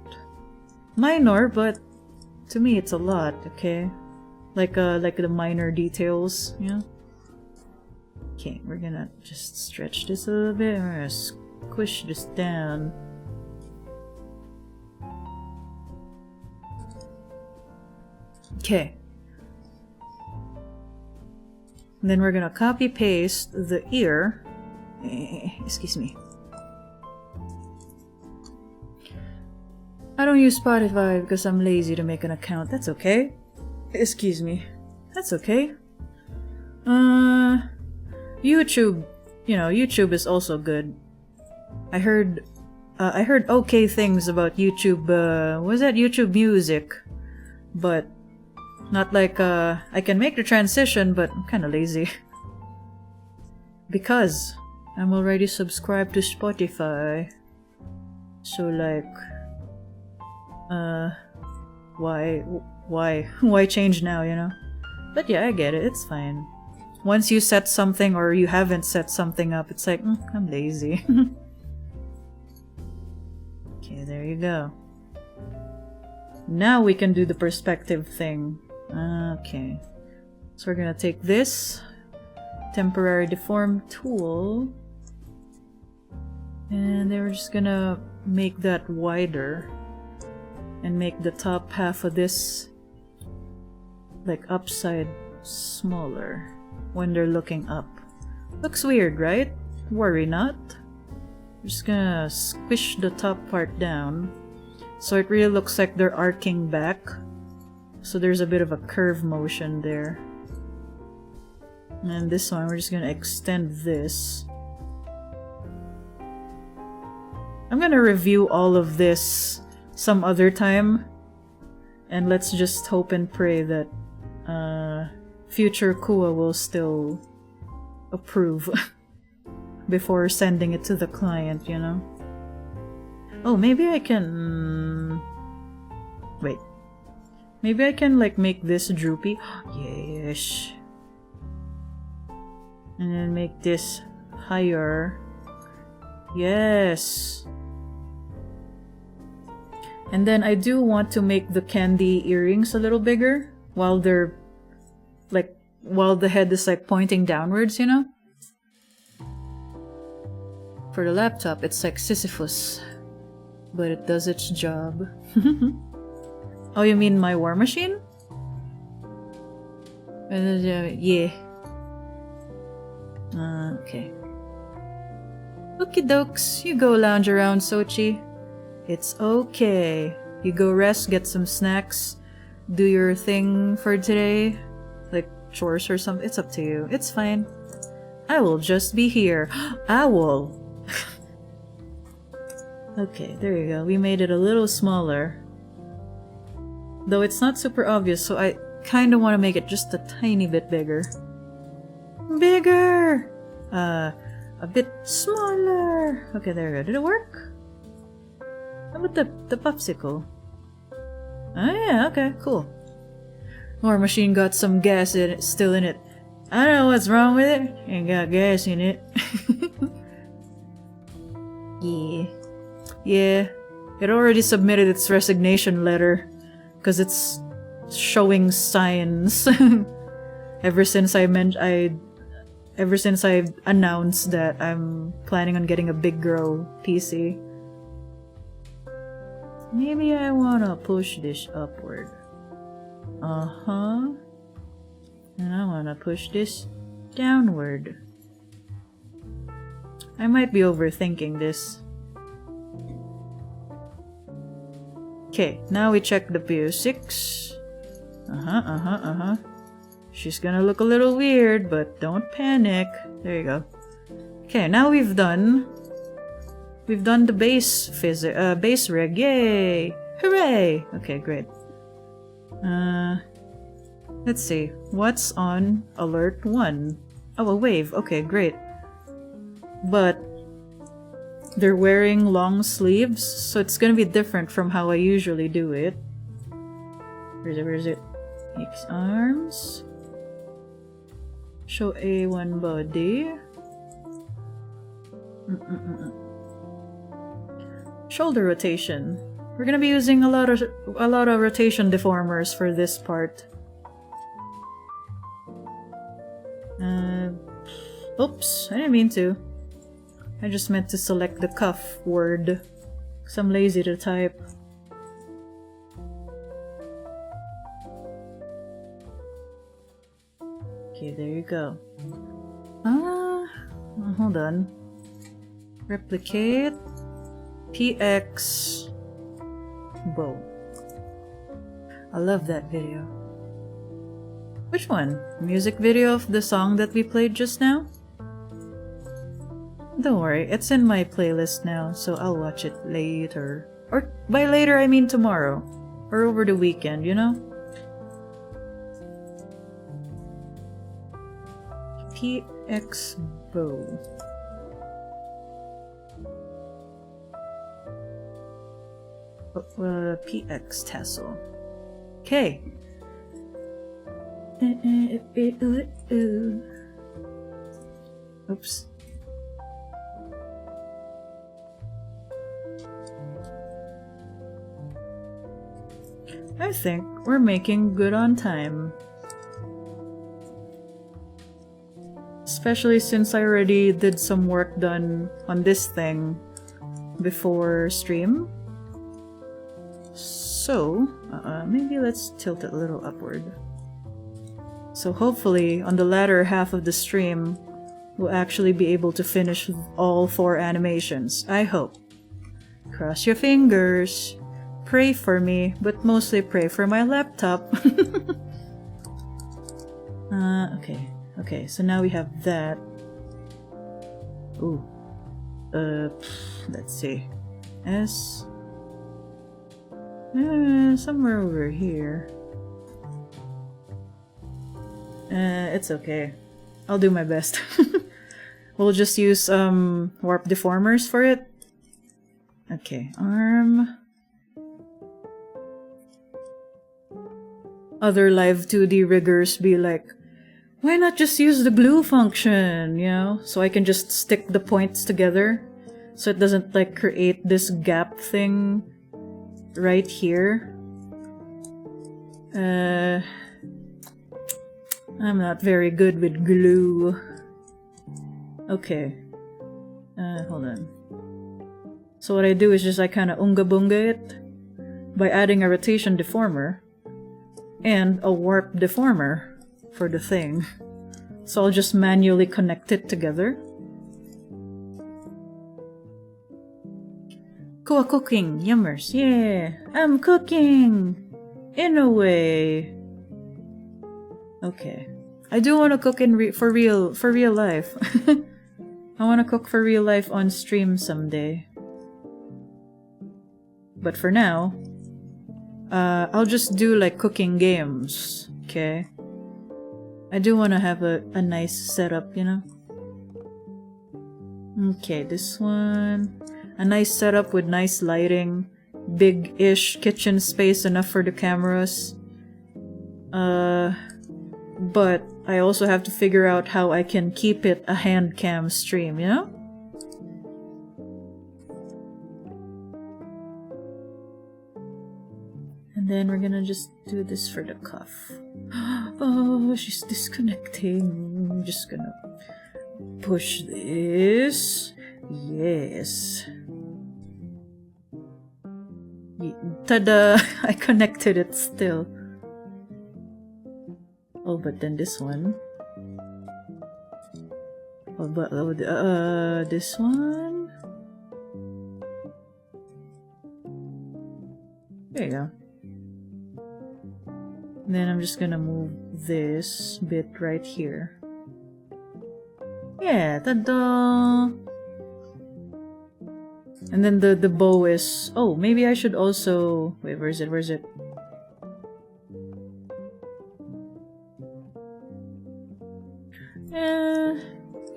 S1: Minor, but to me it's a lot, okay? Like the minor details, yeah? Okay, we're gonna just stretch this a little bit. We're gonna squish this down. Okay. And then we're gonna copy paste the ear. Excuse me. I don't use Spotify because I'm lazy to make an account. That's okay. Excuse me. That's okay. YouTube, you know, YouTube is also good. I heard okay things about YouTube, was that YouTube Music? But not like, I can make the transition, but I'm kinda lazy. Because I'm already subscribed to Spotify. So like, why change now, you know? But yeah, I get it, it's fine. Once you set something or you haven't set something up, it's like, I'm lazy. Okay, there you go. Now we can do the perspective thing. Okay. So we're gonna take this temporary deform tool and then we're just gonna make that wider and make the top half of this like upside smaller when they're looking up. Looks weird, right? Worry not. I'm just gonna squish the top part down so it really looks like they're arcing back. So there's a bit of a curve motion there. And this one, we're just gonna extend this. I'm gonna review all of this some other time. And let's just hope and pray that future Kuwa will still approve before sending it to the client, you know? Oh, maybe I can... Wait. Maybe I can, like, make this droopy. Yes. And then make this higher. Yes. And then I do want to make the candy earrings a little bigger while they're, like, while the head is, like, pointing downwards, you know? For the laptop, it's like Sisyphus. But it does its job. Oh, you mean my war machine? Yeah. Okay. Okie dokes, you go lounge around, Sochi. It's okay. You go rest, get some snacks, do your thing for today. Like chores or something. It's up to you. It's fine. I will just be here. Owl! Okay, there you go. We made it a little smaller. Though it's not super obvious, so I kind of want to make it just a tiny bit bigger. Bigger! A bit smaller. Okay, there we go. Did it work? How about the popsicle? Oh yeah, okay, cool. War machine got some gas in it, still in it. I don't know what's wrong with it. Ain't got gas in it. Yeah. Yeah. It already submitted its resignation letter. Because it's showing signs. Ever since I announced that I'm planning on getting a big girl PC. Maybe I wanna push this upward. Uh-huh. And I wanna push this downward. I might be overthinking this. Okay, now we check the PO6. She's gonna look a little weird, but don't panic. There you go. Okay, now we've done the base rig. Yay! Hooray! Okay, great. Let's see. What's on alert 1? Oh, a wave. Okay, great. But they're wearing long sleeves, so it's gonna be different from how I usually do it. Where is it? X arms. Show A1 body. Shoulder rotation. We're gonna be using a lot of rotation deformers for this part. Oops, I didn't mean to. I just meant to select the cuff word, because I'm lazy to type. Okay, there you go. Hold on. Replicate. PX. Bow. I love that video. Which one? Music video of the song that we played just now? Don't worry, it's in my playlist now, so I'll watch it later. Or by later, I mean tomorrow. Or over the weekend, you know? PX Bow. PX Tassel. Okay. Oops. I think we're making good on time. Especially since I already did some work done on this thing before stream. So, maybe let's tilt it a little upward. So hopefully, on the latter half of the stream, we'll actually be able to finish all 4 animations. I hope. Cross your fingers. Pray for me, but mostly pray for my laptop. Okay. Okay, so now we have that. Ooh. Let's see. S. Somewhere over here. It's okay. I'll do my best. We'll just use warp deformers for it. Okay, arm. Other live 2D riggers be like, why not just use the glue function, you know? So I can just stick the points together so it doesn't like create this gap thing right here. I'm not very good with glue. Okay. Hold on. So what I do is just I kind of unga bunga it by adding a rotation deformer and a warp deformer for the thing. So I'll just manually connect it together. Kuwa cooking, yummers, yeah! I'm cooking! In a way. Okay. I do want to cook for real life. I want to cook for real life on stream someday. But for now, I'll just do like cooking games, okay? I do want to have a nice setup, you know? Okay, this one. A nice setup with nice lighting. Big-ish kitchen space, enough for the cameras. But I also have to figure out how I can keep it a hand cam stream, you know? And then we're gonna just do this for the cuff. Oh, she's disconnecting. I'm just gonna push this. Yes. Tada! I connected it still. Oh, but then this one. Oh, but this one. There you go. And then I'm just gonna move this bit right here. Yeah, ta-da! And then the bow is... Oh, maybe I should also... Wait, where is it? Where is it?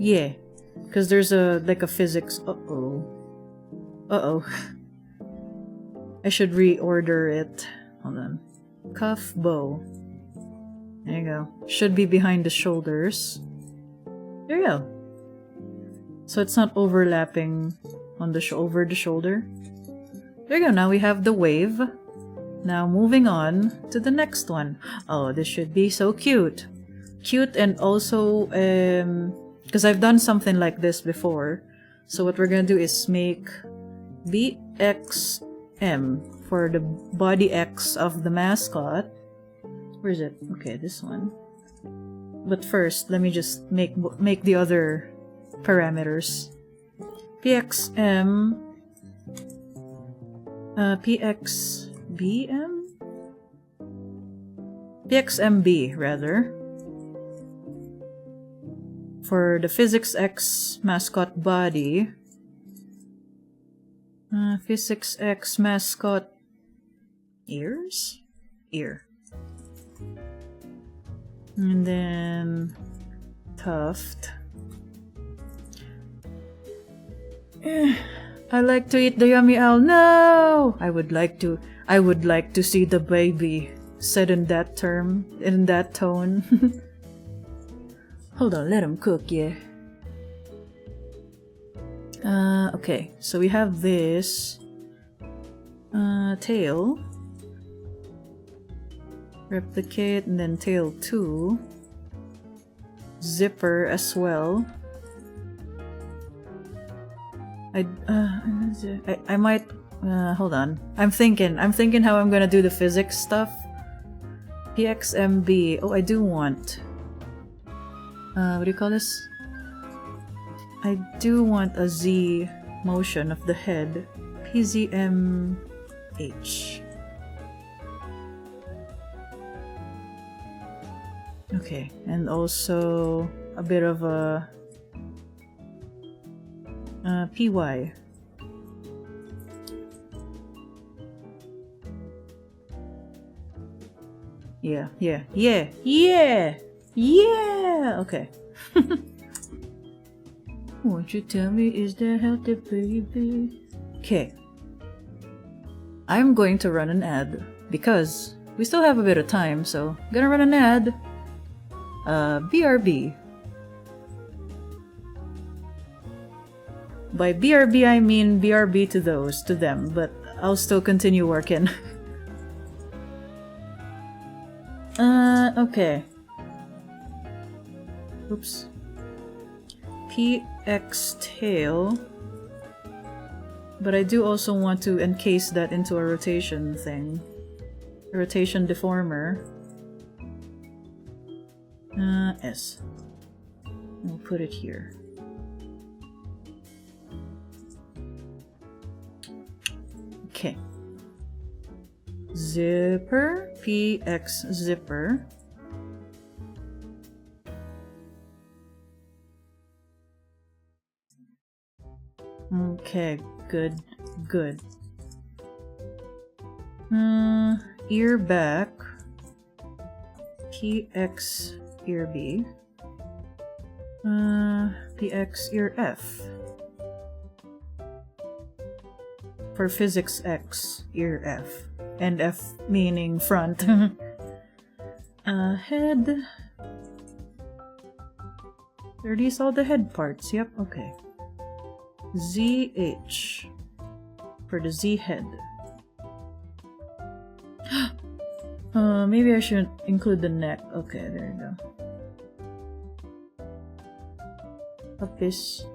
S1: Yeah. Because there's like a physics... Uh-oh. Uh-oh. I should reorder it. Hold on. Cuff, bow. There you go. Should be behind the shoulders. There you go. So it's not overlapping on the over the shoulder. There you go. Now we have the wave. Now moving on to the next one. Oh, this should be so cute. Cute and also because I've done something like this before. So what we're gonna do is make BXM for the body X of the mascot. Where is it? Okay, this one. But first, let me just make the other parameters. PXM, PXBM? PXMB, rather. For the Physics X mascot body, Physics X mascot ears? Ear. And then tuft. I like to eat the yummy owl. No! I would like to see the baby, said in that term, in that tone. Hold on, let him cook, yeah. Okay, so we have this tail, replicate, and then tail 2, zipper as well. I might hold on. I'm thinking how I'm gonna do the physics stuff. PXMB. Oh, I do want. What do you call this? I do want a Z motion of the head. PZMH. Okay, and also a bit of a PY. Yeah! Okay. Won't you tell me, is that healthy, baby? Okay. I'm going to run an ad because we still have a bit of time, so I'm gonna run an ad. BRB. By BRB I mean BRB to them, but I'll still continue working. Okay. Oops. PX tail. But I do also want to encase that into a rotation thing. A rotation deformer. S. We'll put it here. Okay. Zipper, PX zipper. Okay, good. Ear back, PX ear B, PX ear F. For Physics X, ear F. And F meaning front. Head. Are these all the head parts? Yep, okay. ZH. For the Z head. Maybe I should include the neck. Okay, there you go. Up this.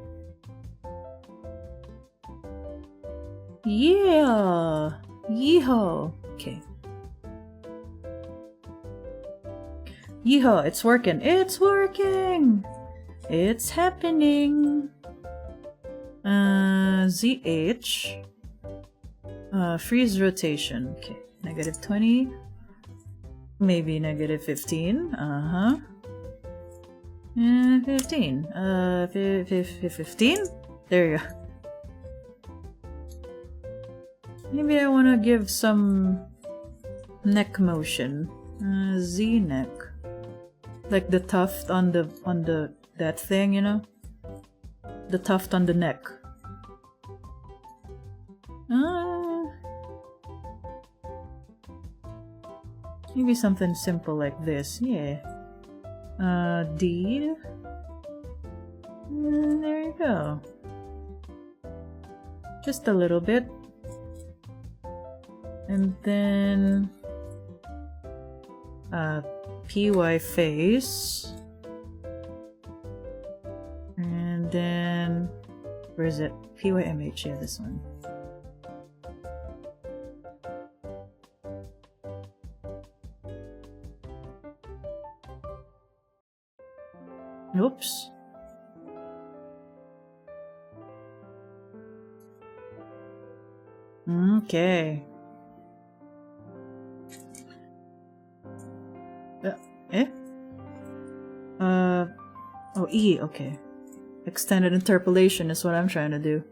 S1: Yeah! Yeehaw! Okay. Yeehaw! It's working! It's working! It's happening! ZH. Freeze rotation. Okay. -20. Maybe -15. 15. 15? There you go. Maybe I want to give some neck motion. Z neck. Like the tuft on that thing, you know? The tuft on the neck. Maybe something simple like this, yeah. D. There you go. Just a little bit. And then PY face. And then where is it? PYMH, yeah, this one. Oops. Okay. Oh, E, okay. Extended interpolation is what I'm trying to do.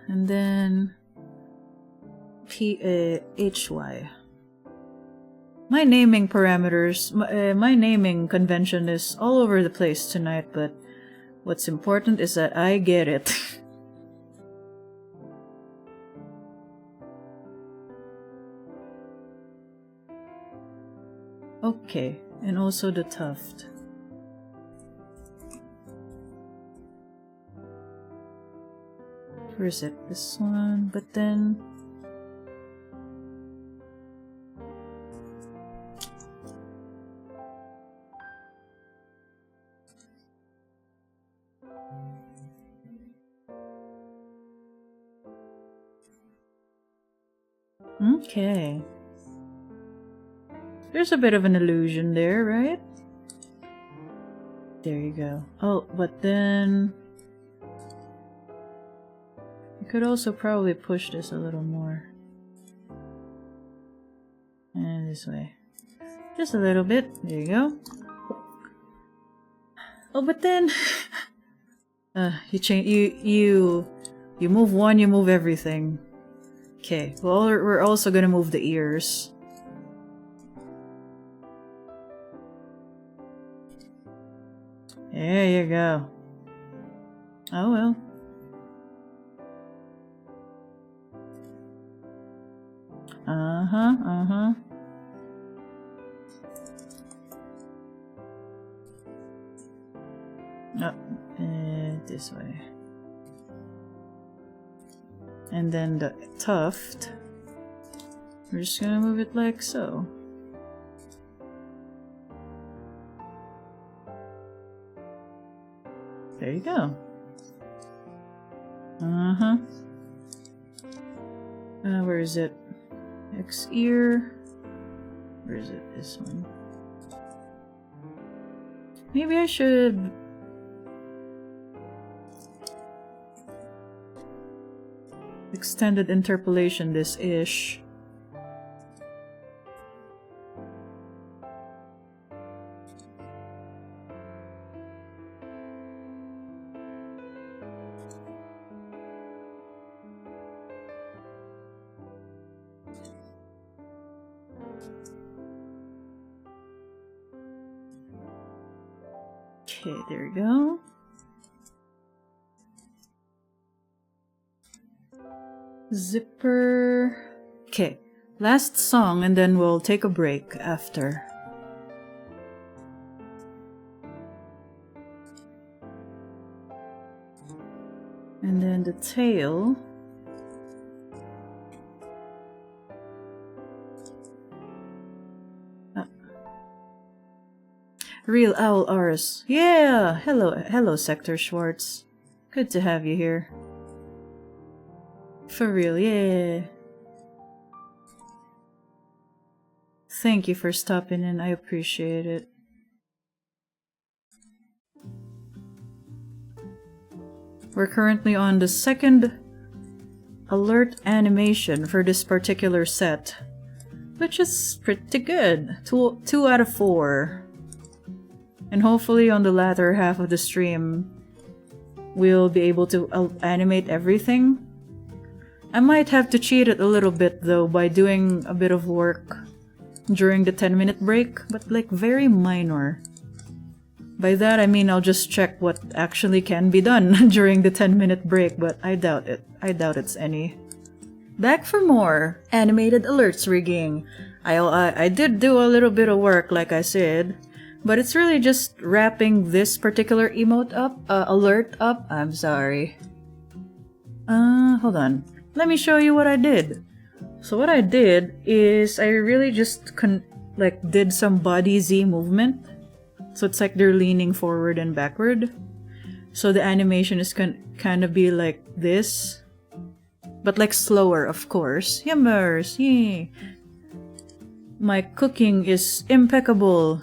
S1: And then HY. My naming parameters, my naming convention is all over the place tonight, but what's important is that I get it. Okay, and also the tuft. Where is it? This one, but then... Okay. There's a bit of an illusion there, right? There you go. Oh, but then... You could also probably push this a little more. And this way. Just a little bit. There you go. Oh, but then... you change... You move one, you move everything. Okay, well, we're also gonna move the ears. There you go. Oh well. This way. And then the tuft, we're just gonna move it like so. There you go. Where is it? X ear. Where is it? This one. Maybe I should... extended interpolation this ish. Okay, there we go. Zipper. Okay, last song and then we'll take a break after. And then the tail. Real Owl Ars. Yeah! Hello, Sector Schwartz. Good to have you here. For real, yeah. Thank you for stopping in, I appreciate it. We're currently on the second alert animation for this particular set, which is pretty good. 2 out of 4. And hopefully on the latter half of the stream, we'll be able to animate everything. I might have to cheat it a little bit though by doing a bit of work during the 10-minute break, but like very minor. By that I mean I'll just check what actually can be done during the 10-minute break, but I doubt it. I doubt it's any. Back for more animated alerts rigging. I did do a little bit of work like I said, but it's really just wrapping this particular emote up, alert up. I'm sorry. Hold on. Let me show you what I did. So what I did is I really just did some body Z movement. So it's like they're leaning forward and backward. So the animation is kind of be like this. But like slower, of course. Yummers, yay! My cooking is impeccable.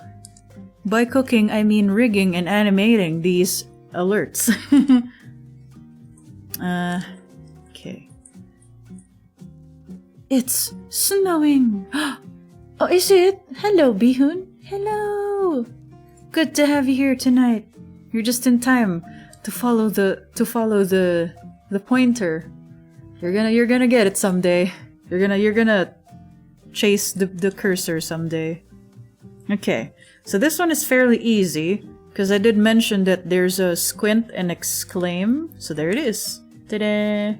S1: By cooking, I mean rigging and animating these alerts. Okay. It's snowing! Oh, is it? Hello, Bihun. Hello! Good to have you here tonight. You're just in time to follow the pointer. You're gonna get it someday. You're gonna chase the cursor someday. Okay, so this one is fairly easy because I did mention that there's a squint and exclaim. So there it is. Ta-da!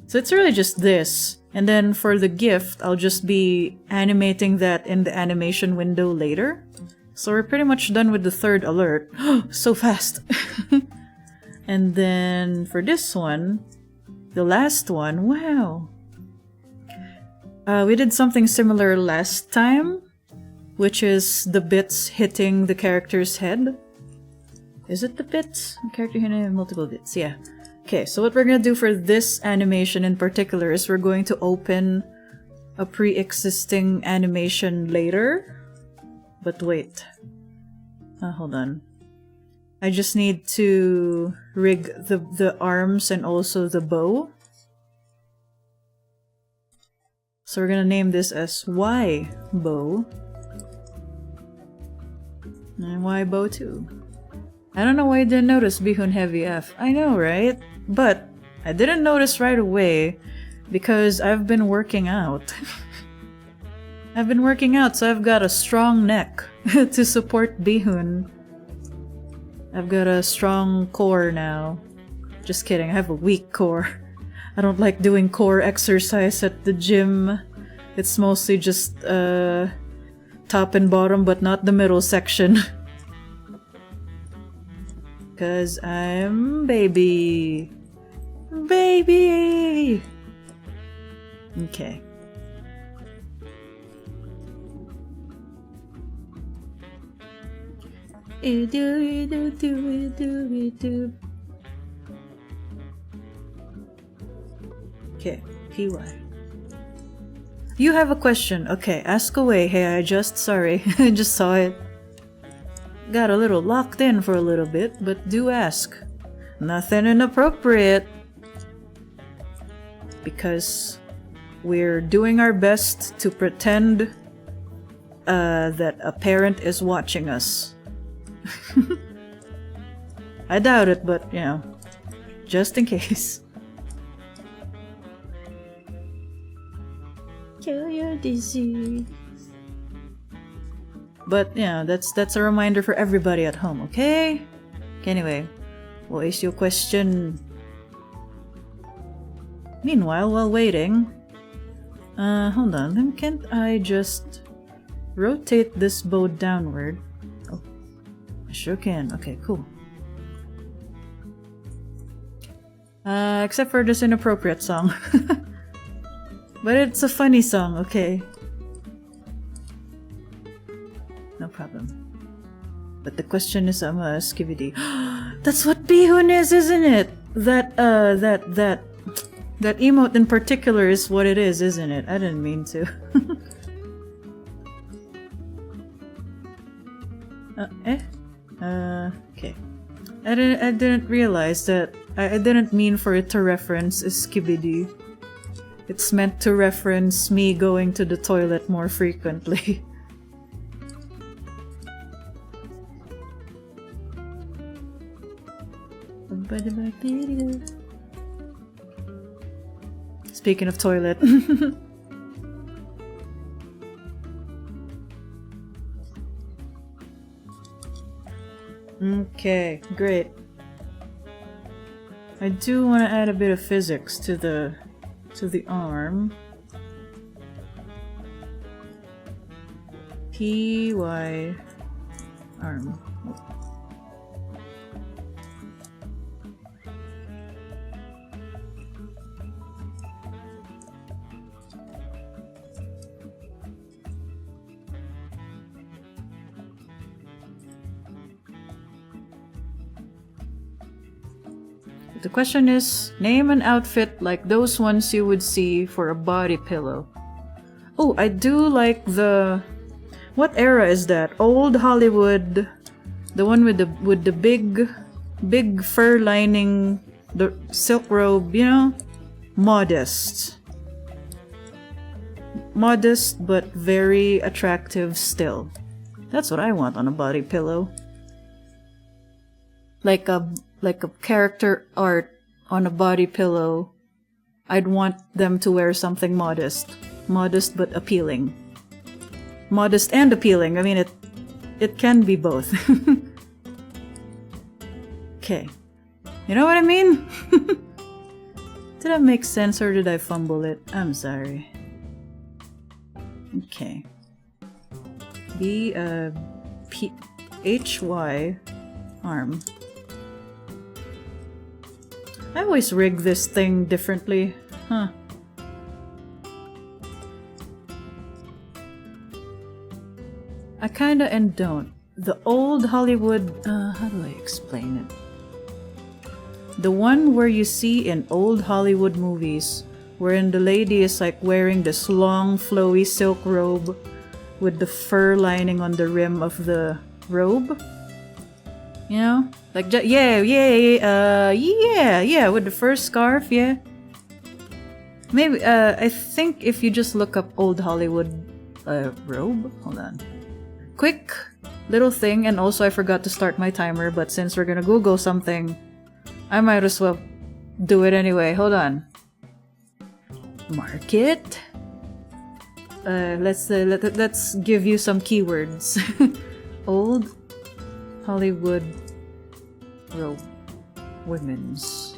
S1: So it's really just this. And then for the gift, I'll just be animating that in the animation window later. So we're pretty much done with the third alert. So fast! And then for this one, the last one, wow! We did something similar last time, which is the bits hitting the character's head. Is it the bits? The character hitting multiple bits, yeah. Okay, so what we're gonna do for this animation in particular is we're going to open a pre-existing animation later. But wait. Hold on. I just need to rig the arms and also the bow. So we're gonna name this as Y bow. And Y bow too. I don't know why I didn't notice Bihun Heavy F. I know, right? But I didn't notice right away because I've been working out. I've been working out, so I've got a strong neck to support Bihun. I've got a strong core now. Just kidding, I have a weak core. I don't like doing core exercise at the gym. It's mostly just top and bottom, but not the middle section. Cause I'm baby. Baby! Okay. Okay, PY. You have a question. Okay, ask away. Hey, sorry, I just saw it. Got a little locked in for a little bit, but do ask. Nothing inappropriate. Because we're doing our best to pretend that a parent is watching us. I doubt it, but you know, just in case. Kill your disease. But yeah, that's a reminder for everybody at home, okay? Anyway, what is your question? Meanwhile, while waiting, hold on, then can't I just rotate this bow downward? Oh, I sure can. Okay, cool. Except for this inappropriate song. But it's a funny song, okay? No problem. But the question is, skibidi. That's what Bihun is, isn't it? That emote in particular is what it is, isn't it? I didn't mean to. Okay. I didn't realize that. I didn't mean for it to reference skibidi. It's meant to reference me going to the toilet more frequently. Speaking of toilet. Okay, great. I do want to add a bit of physics to the arm. PY arm. The question is, name an outfit like those ones you would see for a body pillow. Oh, I do like the... What era is that? Old Hollywood. The one with the big fur lining, the silk robe, you know? modest. Modest but very attractive still. That's what I want on a body pillow. Like a character art on a body pillow. I'd want them to wear something modest. Modest but appealing. Modest and appealing. I mean, it can be both. Okay. You know what I mean? Did that make sense or did I fumble it? I'm sorry. Okay. HY arm. I always rig this thing differently. Huh. I kinda and don't. The old Hollywood... how do I explain it? The one where you see in old Hollywood movies, wherein the lady is like wearing this long flowy silk robe with the fur lining on the rim of the robe. You know? Like, yeah, with the fur scarf, yeah. Maybe, I think if you just look up old Hollywood robe, hold on. Quick little thing, and also I forgot to start my timer, but since we're gonna Google something, I might as well do it anyway. Hold on. Market. Let's give you some keywords. Old Hollywood robe, women's.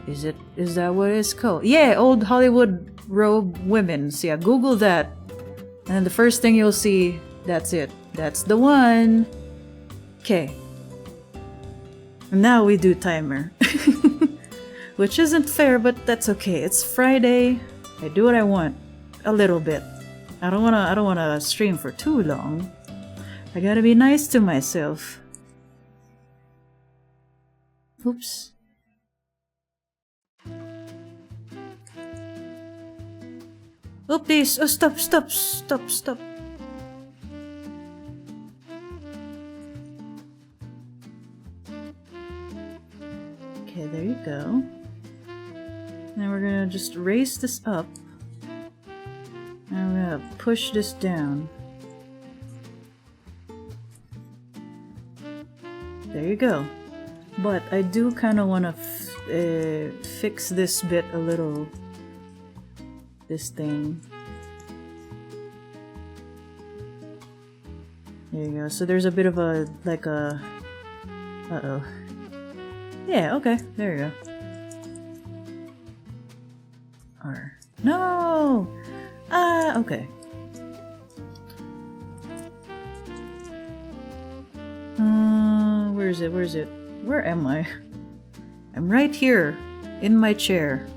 S1: Is that what it's called? Yeah, old Hollywood robe, women's. Yeah, Google that, and the first thing you'll see. That's it. That's the one. Okay. Now we do timer. Which isn't fair, but that's okay. It's Friday. I do what I want. A little bit. I don't wanna stream for too long. I gotta be nice to myself. Oops. Oopsies. Oh, stop. Okay, there you go. Now we're gonna just raise this up. And we're gonna push this down. There you go. But I do kind of want to fix this bit a little. This thing. There you go. So there's a bit of a, like a... Uh-oh. Yeah, okay. There you go. R. No! Ah, okay. Where is it? Where am I? I'm right here, in my chair.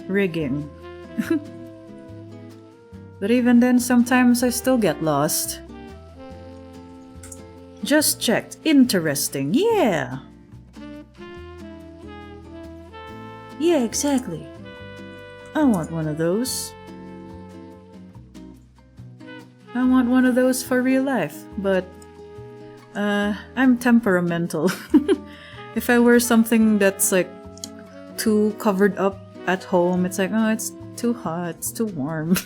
S1: Rigging. But even then, sometimes I still get lost. Just checked. Interesting. Yeah! Yeah, exactly. I want one of those. I want one of those for real life, but I'm temperamental. If I wear something that's like too covered up at home, it's like, oh, it's too hot, it's too warm.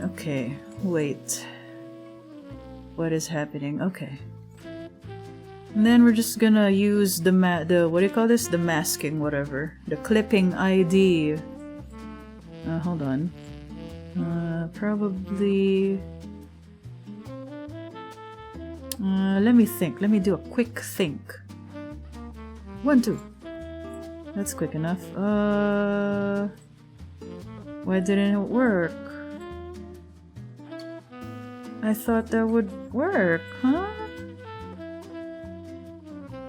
S1: Okay, wait. What is happening? Okay. And then we're just gonna use the what do you call this? The masking, whatever. The clipping ID. Hold on. Probably... let me think. Let me do a quick think. 1, 2. That's quick enough. Why didn't it work? I thought that would work, huh?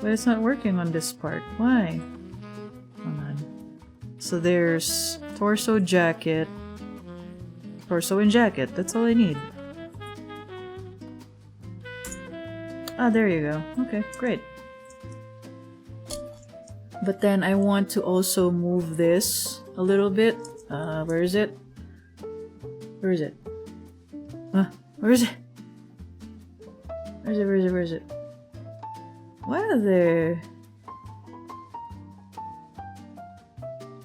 S1: But it's not working on this part. Why? Hold on. So there's torso jacket. Torso and jacket. That's all I need. Ah, there you go. Okay, great. But then I want to also move this a little bit. Where is it? Where is it? Where is it? Where is it? Why are there...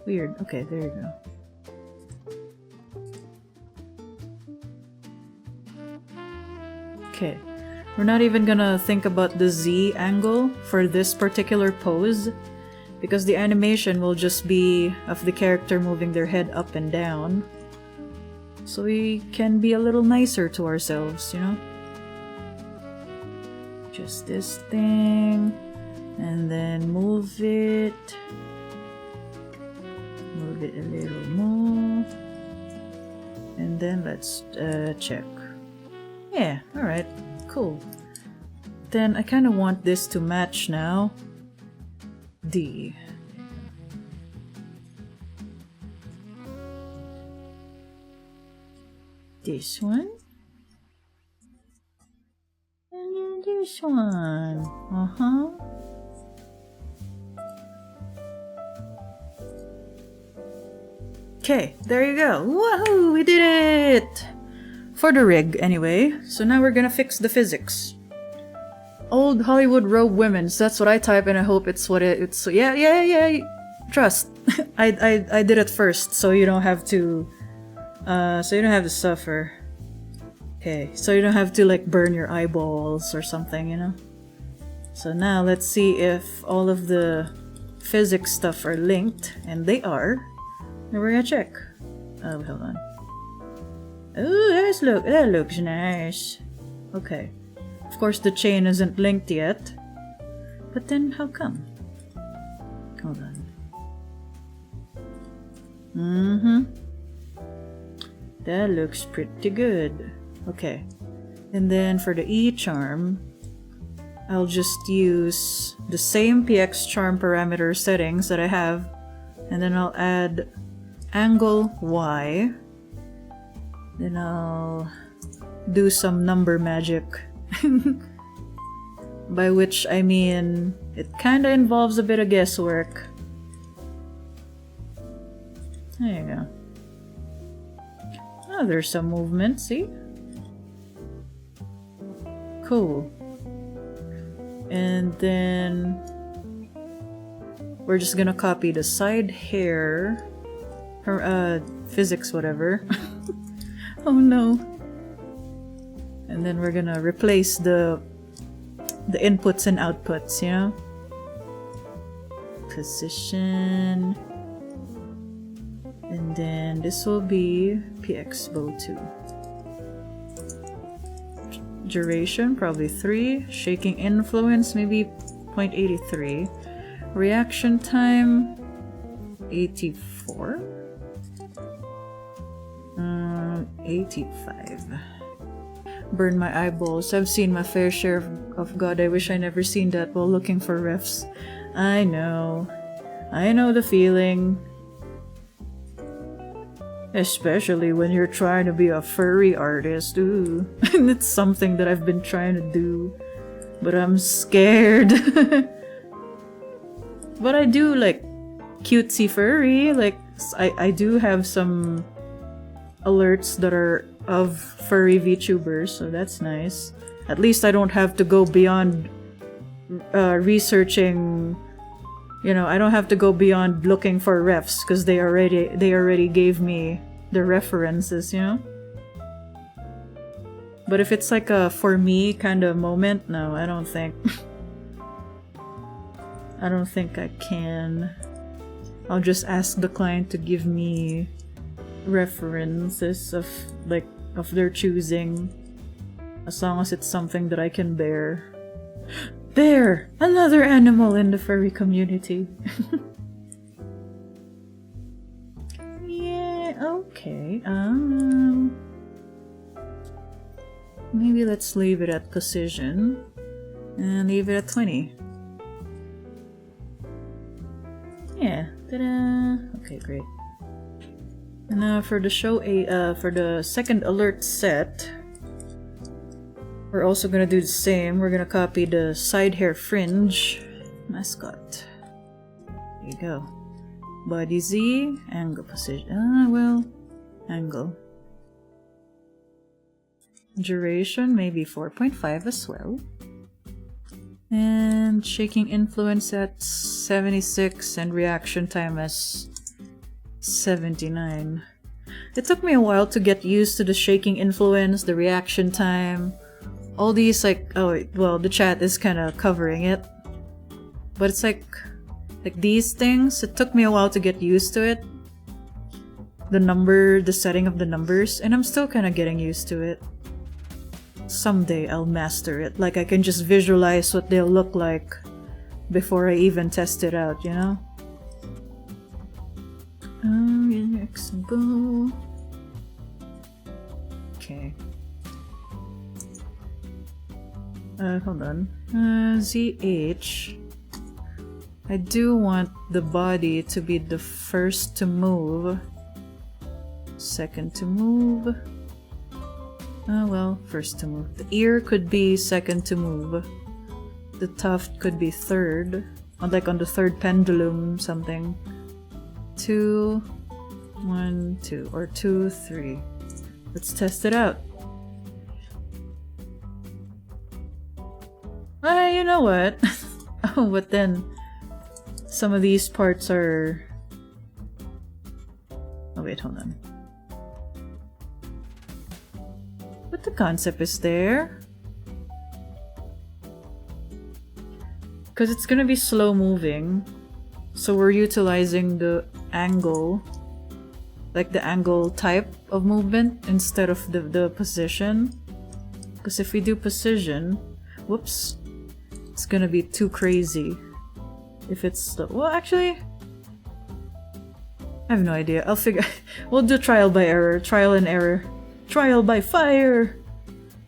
S1: Weird. Okay, there you go. Okay. We're not even gonna think about the Z angle for this particular pose, because the animation will just be of the character moving their head up and down. So we can be a little nicer to ourselves, you know? Just this thing, and then move it. Move it a little more. And then let's check. Yeah, alright. Cool. Then I kind of want this to match now. D. This one. And then this one. Uh-huh. Okay, there you go. Woohoo! We did it! For the rig, anyway. So now we're gonna fix the physics. Old Hollywood robe women's. That's what I type, and I hope it's what it's. Yeah. Trust. I did it first, so you don't have to. So you don't have to suffer. Okay, so you don't have to like burn your eyeballs or something, you know. So now let's see if all of the physics stuff are linked, and they are. Now we're gonna check. Oh, hold on. Oh, that looks nice. Okay. Of course the chain isn't linked yet. But then how come? Hold on. Mm-hmm. That looks pretty good. Okay. And then for the E charm, I'll just use the same PX charm parameter settings that I have, and then I'll add angle Y. Then I'll do some number magic. By which I mean it kinda involves a bit of guesswork. There you go. Oh, there's some movement, see? Cool. And then we're just gonna copy the side hair, her physics whatever. Oh no. And then we're gonna replace the inputs and outputs, you know? Position. And then this will be PX bow 2. Duration, probably 3. Shaking influence, maybe 0.83. Reaction time, 84. 85. Burn my eyeballs. I've seen my fair share of God. I wish I never seen that while looking for refs. I know the feeling. Especially when you're trying to be a furry artist. Ooh. And it's something that I've been trying to do. But I'm scared. But I do like cutesy furry. Like, I do have some alerts that are of furry VTubers, so that's nice. At least I don't have to go beyond researching, you know, I don't have to go beyond looking for refs because they already gave me the references, you know? But if it's like a for me kind of moment, no, I don't think. I don't think I can. I'll just ask the client to give me references of their choosing, as long as it's something that I can bear. There! Another animal in the furry community. Yeah, okay. Maybe let's leave it at precision and leave it at 20. Yeah. Ta-da! Okay, great. And now for the for the second alert set, we're also gonna do the same. We're gonna copy the side hair fringe mascot. There you go. Body Z, angle position. Angle. Duration, maybe 4.5 as well. And shaking influence at 76 and reaction time as 79. It took me a while to get used to the shaking influence, the reaction time, all these like, oh well, the chat is kind of covering it. But it's like these things, it took me a while to get used to it. The setting of the numbers, and I'm still kind of getting used to it. Someday I'll master it. Like I can just visualize what they'll look like before I even test it out, you know? Bow. Okay. Hold on. ZH. I do want the body to be the first to move. Second to move. Well, first to move. The ear could be second to move. The tuft could be third. Like on the third pendulum, something. 2, 1, 2. Or 2, 3. Let's test it out. You know what? Oh, but then some of these parts are... Oh wait, hold on. But the concept is there. Because it's gonna be slow moving. So we're utilizing the angle. Like the angle type of movement instead of the position. Because if we do precision... Whoops. It's gonna be too crazy. If it's slow. Well, actually... I have no idea. I'll figure... We'll do trial by error. Trial and error. Trial by fire!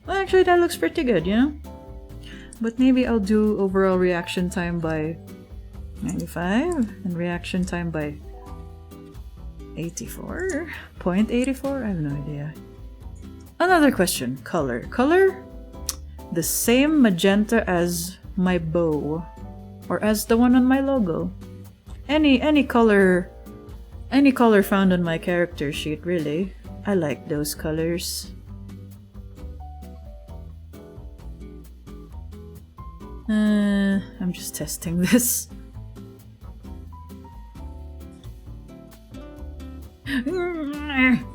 S1: Well, actually, that looks pretty good, you know? But maybe I'll do overall reaction time by 95 and reaction time by 84? 0.84? I have no idea. Another question. Color. Color? The same magenta as my bow. Or as the one on my logo. Any color found on my character sheet, really. I like those colors. I'm just testing this.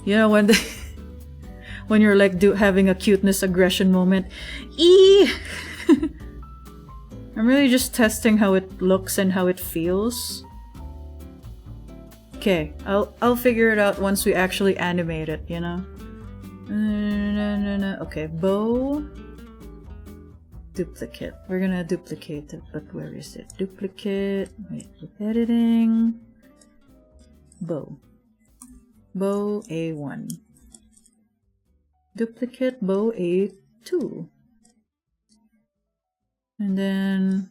S1: You know, when you're like having a cuteness aggression moment. Eee! I'm really just testing how it looks and how it feels. Okay, I'll figure it out once we actually animate it, you know? Okay, bow. Duplicate. We're gonna duplicate it, but where is it? Duplicate. Wait, editing. Bow. Bow A1. Duplicate bow A2. And then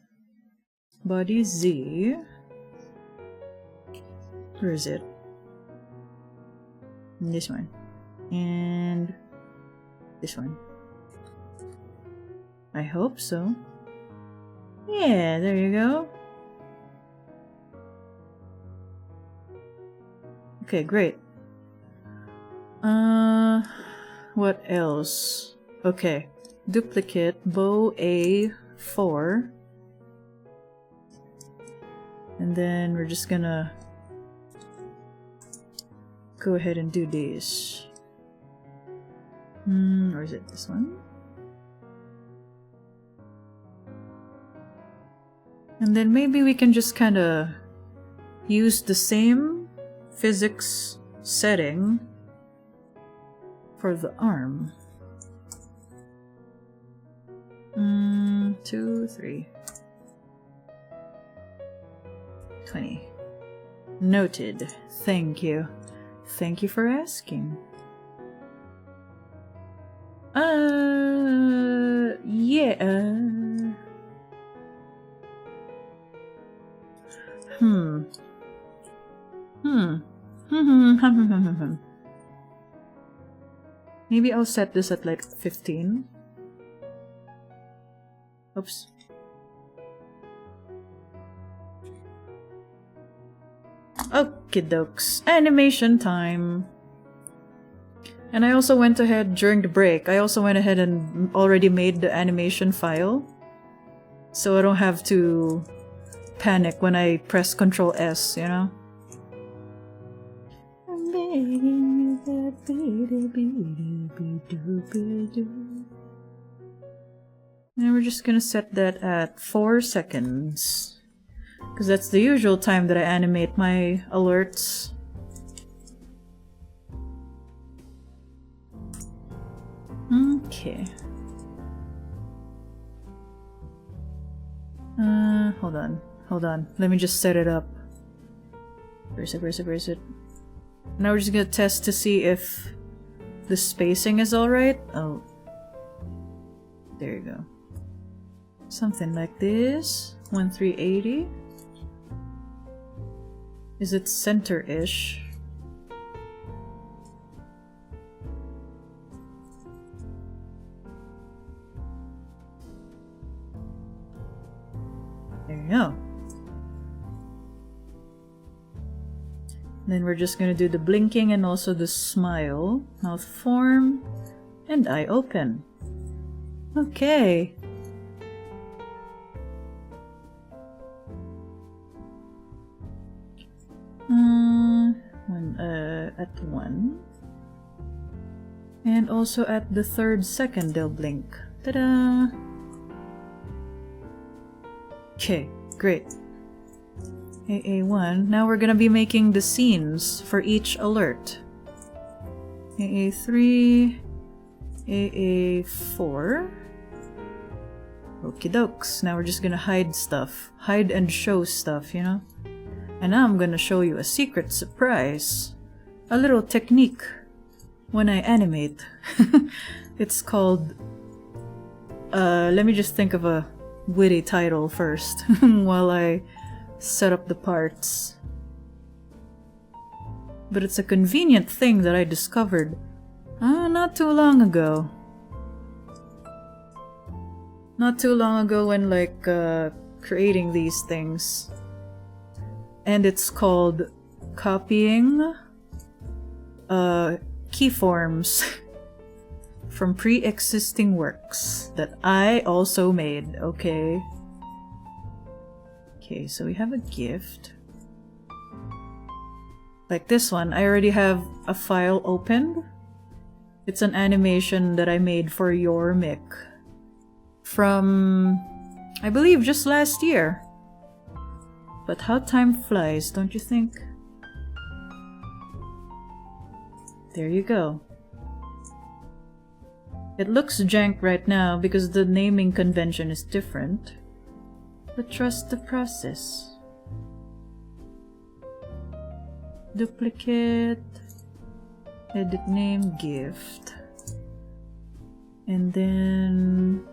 S1: body Z. Where is it? This one. And this one. I hope so. Yeah, there you go. Okay, great. What else? Okay. Duplicate bow A4. And then we're just gonna go ahead and do these. Or is it this one? And then maybe we can just kind of use the same physics setting for the arm. 2, 3. 20. Noted. Thank you. Thank you for asking. Yeah. Maybe I'll set this at like 15. Oops. Okie dokes. Animation time. And I also went ahead during the break. I also went ahead and already made the animation file. so I don't have to panic when I press Control S, you know? I'm begging you that. And we're just gonna set that at 4 seconds. Because that's the usual time that I animate my alerts. Okay. Hold on. Let me just set it up. Where is it? Now we're just gonna test to see if the spacing is alright. Oh. There you go. Something like this. 1380. Is it center-ish? There you go. Then we're just gonna do the blinking and also the smile. Mouth form. And eye open. Okay. At 1. And also at the 3rd second they'll blink. Ta-da! Okay, great. AA1. Now we're gonna be making the scenes for each alert. AA3, AA4. Okie dokes. Now we're just gonna hide stuff. Hide and show stuff, you know? And now I'm gonna show you a secret surprise. A little technique when I animate. It's called... let me just think of a witty title first while I set up the parts. But it's a convenient thing that I discovered not too long ago. Not too long ago when like creating these things. And it's called copying keyforms from pre-existing works that I also made, okay? Okay, so we have a gift. Like this one, I already have a file opened. It's an animation that I made for your mic from, I believe, just last year. But how time flies, don't you think? There you go. It looks jank right now because the naming convention is different. But trust the process. Duplicate. Edit name, gift. And then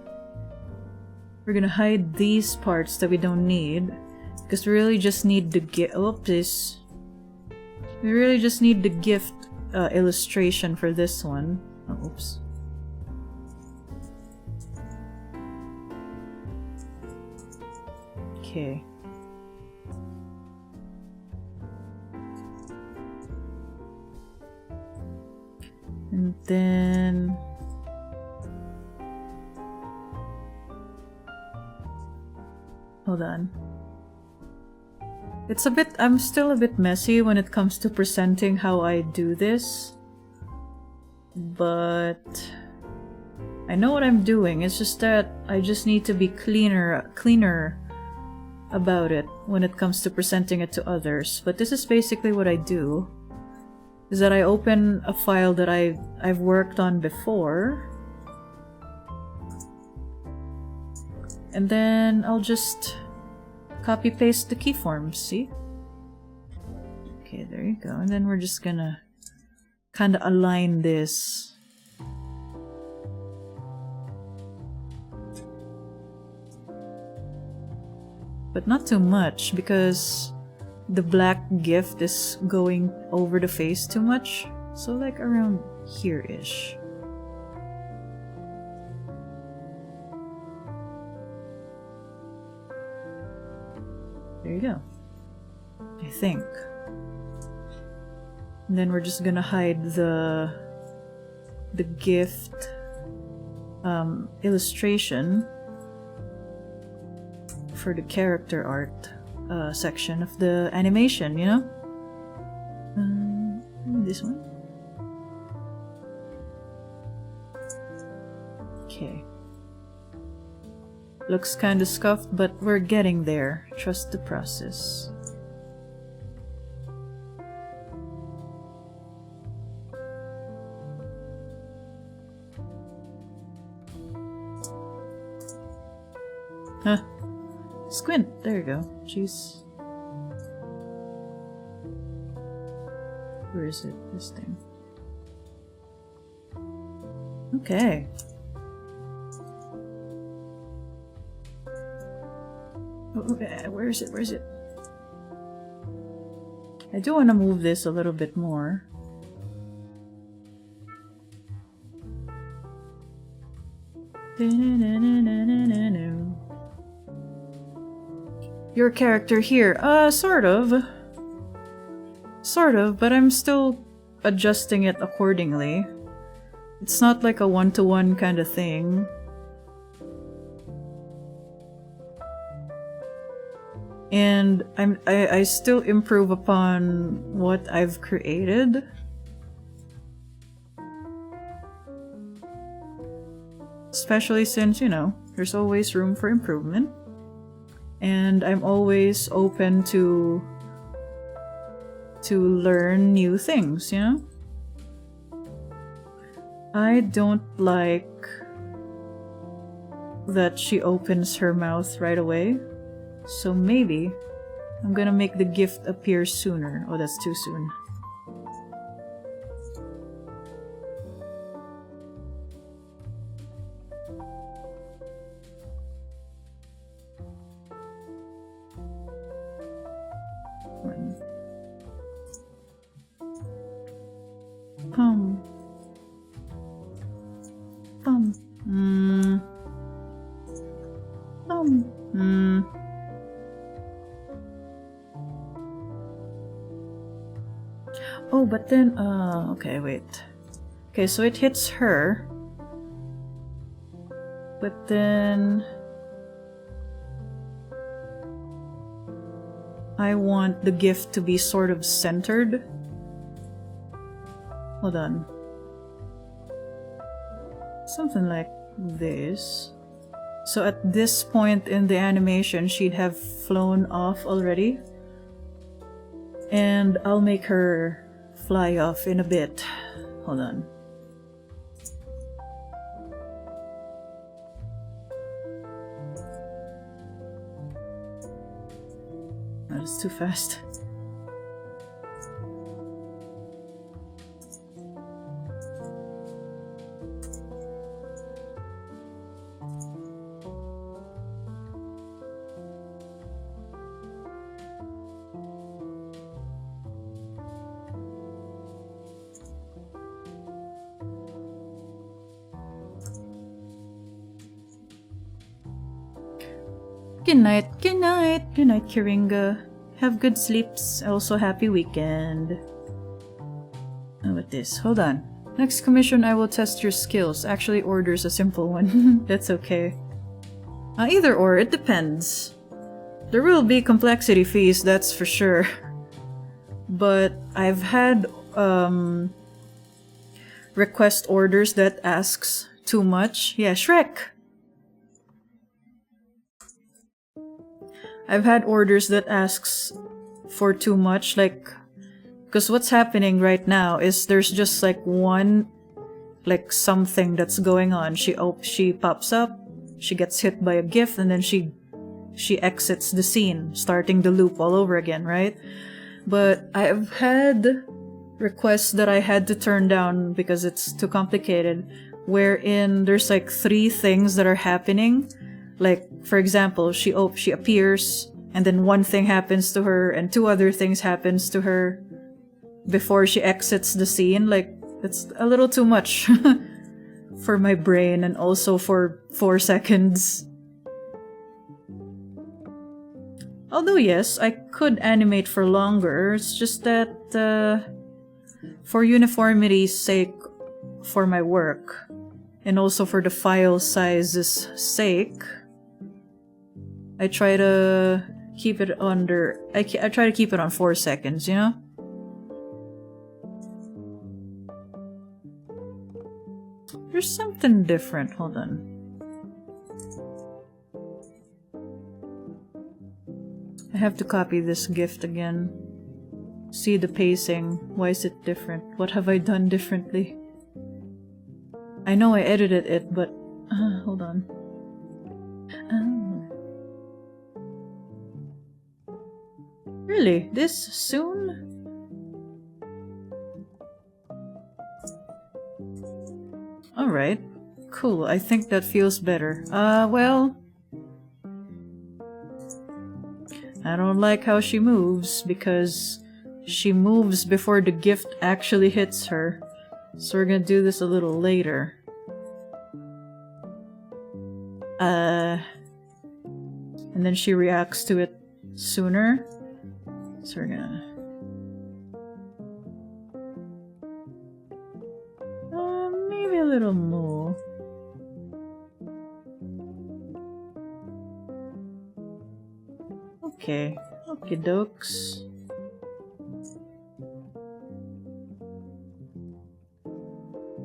S1: we're gonna hide these parts that we don't need. Because we really just need the gift. Oops. We really just need the gift illustration for this one. Oh, oops. Okay. And then... hold on. It's a bit... I'm still a bit messy when it comes to presenting how I do this. But... I know what I'm doing, it's just that I just need to be cleaner about it when it comes to presenting it to others. But this is basically what I do. Is that I open a file that I've worked on before. And then I'll just copy paste the keyforms, see? Okay, there you go. And then we're just gonna kinda align this. But not too much because the black gift is going over the face too much. So like around here-ish. There you go. I think. And then we're just gonna hide the gift illustration. for the character art section of the animation, you know? This one? Okay. Looks kinda scuffed, but we're getting there. Trust the process. Huh. Squint! There you go. Jeez. Where is it? This thing. Okay. Where is it? Where is it? I do want to move this a little bit more. Your character here. Sort of. Sort of, but I'm still adjusting it accordingly. It's not like a one-to-one kind of thing. And I still improve upon what I've created. Especially since, you know, there's always room for improvement. And I'm always open to learn new things, you know? I don't like that she opens her mouth right away. So maybe I'm gonna make the gift appear sooner. Oh, that's too soon. Oh, but then, okay, wait. Okay, so it hits her. But then... I want the gift to be sort of centered. Hold on. Something like this. So at this point in the animation, she'd have flown off already. And I'll make her fly off in a bit. Hold on. That's too fast. Good night, good night, good night, Kiringa. Have good sleeps. Also, happy weekend. Oh, with this. Hold on. Next commission, I will test your skills. Actually, order's a simple one. That's okay. Either or, it depends. There will be complexity fees, that's for sure. But I've had request orders that asks too much. Yeah, Shrek! I've had orders that asks for too much, like, because what's happening right now is there's just like one, like something that's going on. She pops up, she gets hit by a gift, and then she exits the scene, starting the loop all over again, right? But I've had requests that I had to turn down because it's too complicated, wherein there's like 3 things that are happening. Like, for example, she appears, and then one thing happens to her, and 2 other things happens to her before she exits the scene. Like, it's a little too much for my brain, and also for 4 seconds. Although yes, I could animate for longer, it's just that, for uniformity's sake, for my work, and also for the file size's sake, I try to keep it under... I try to keep it on 4 seconds, you know? There's something different. Hold on. I have to copy this gift again. See the pacing. Why is it different? What have I done differently? I know I edited it, but... hold on. Really? This soon? Alright. Cool. I think that feels better. Well... I don't like how she moves, because she moves before the gift actually hits her. So we're gonna do this a little later. And then she reacts to it sooner. So we're gonna... maybe a little more. Okay. Okie dokes.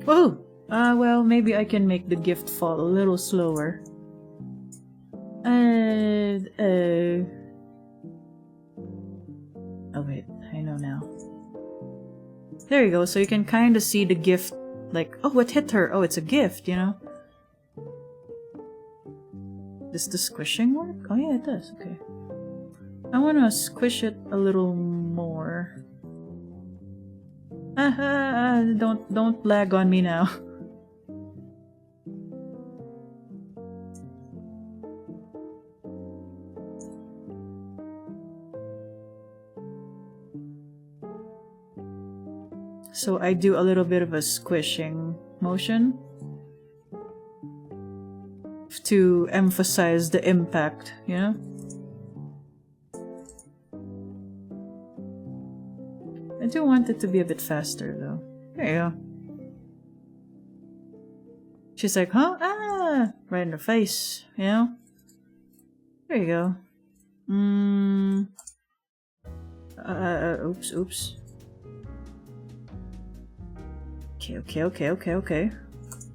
S1: Whoa! Well, maybe I can make the gift fall a little slower. Oh wait, I know now. There you go, so you can kind of see the gift, like, oh, what hit her? Oh, it's a gift, you know? Does the squishing work? Oh yeah, it does, okay. I wanna squish it a little more. Don't lag on me now. So I do a little bit of a squishing motion to emphasize the impact, you know? I do want it to be a bit faster though. There you go. She's like, huh? Ah! Right in the face, you know? There you go. Oops. Okay.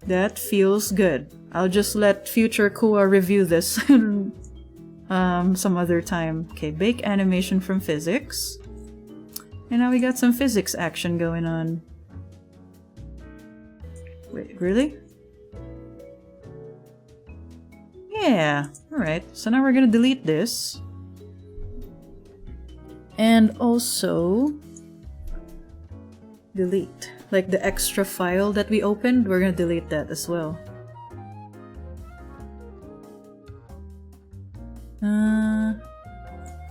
S1: That feels good. I'll just let future Kuwa review this some other time. Okay, bake animation from physics. And now we got some physics action going on. Wait, really? Yeah, alright. So now we're gonna delete this. And also... delete. Like the extra file that we opened, we're gonna delete that as well.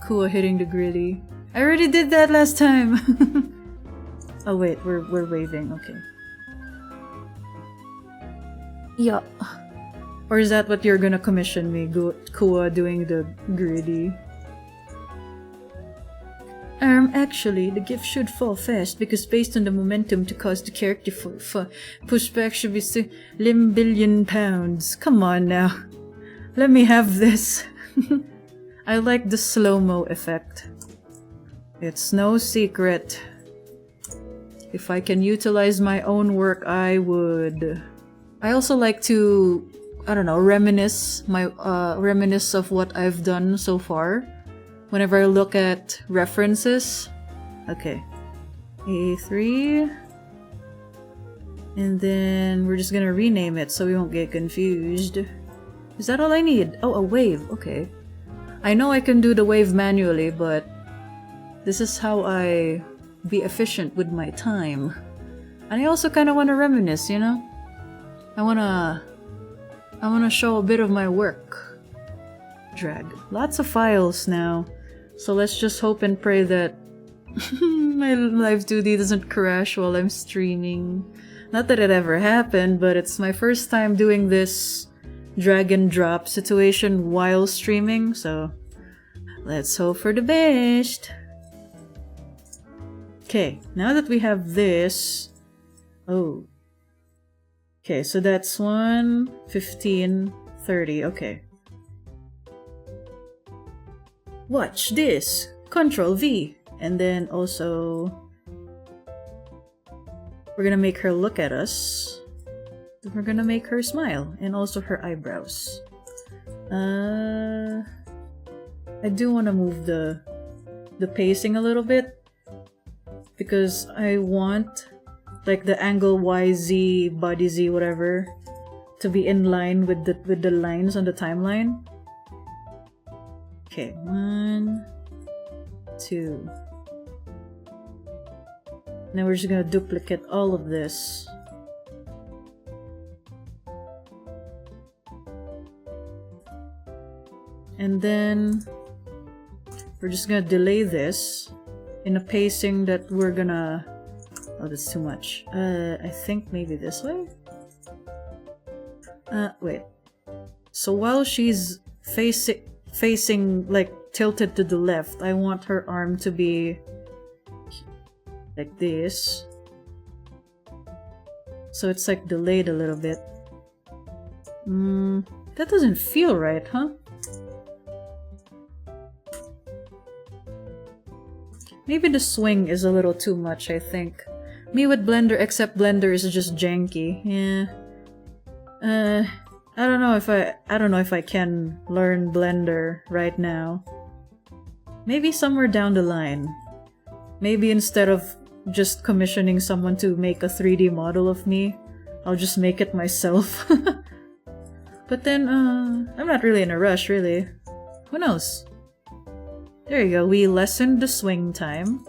S1: Kuwa hitting the gritty. I already did that last time! Oh wait, we're waving, okay. Yeah. Or is that what you're gonna commission me, Kuwa doing the gritty? Actually, the gift should fall fast, because based on the momentum to cause the character pushback should be £1 billion. Come on now. Let me have this. I like the slow-mo effect. It's no secret. If I can utilize my own work, I would. I also like to, I don't know, reminisce of what I've done so far. Whenever I look at references. Okay. A3. And then we're just gonna rename it so we won't get confused. Is that all I need? Oh, a wave. Okay. I know I can do the wave manually, but this is how I be efficient with my time. And I also kind of want to reminisce, you know? I wanna show a bit of my work. Drag. Lots of files now. So let's just hope and pray that my Live 2D doesn't crash while I'm streaming. Not that it ever happened, but it's my first time doing this drag and drop situation while streaming, so let's hope for the best. Okay, now that we have this... Oh. Okay, so that's 1, 15, 30, okay. watch this. Control V. And then also we're gonna make her look at us. We're gonna make her smile and also her eyebrows. I do want to move the pacing a little bit because I want like the angle YZ, body Z, whatever, to be in line with the lines on the timeline. Okay, 1, 2. Now we're just gonna duplicate all of this. And then we're just gonna delay this in a pacing that we're gonna... Oh, that's too much. I think maybe this way? Wait. So while she's facing like tilted to the left, I want her arm to be like this. So it's like delayed a little bit. That doesn't feel right, huh? Maybe the swing is a little too much, I think. Me with Blender, except Blender is just janky. Yeah. I don't know if I can learn Blender right now. Maybe somewhere down the line. Maybe instead of just commissioning someone to make a 3D model of me, I'll just make it myself. But then, I'm not really in a rush, really. Who knows? There you go, we lessened the swing time.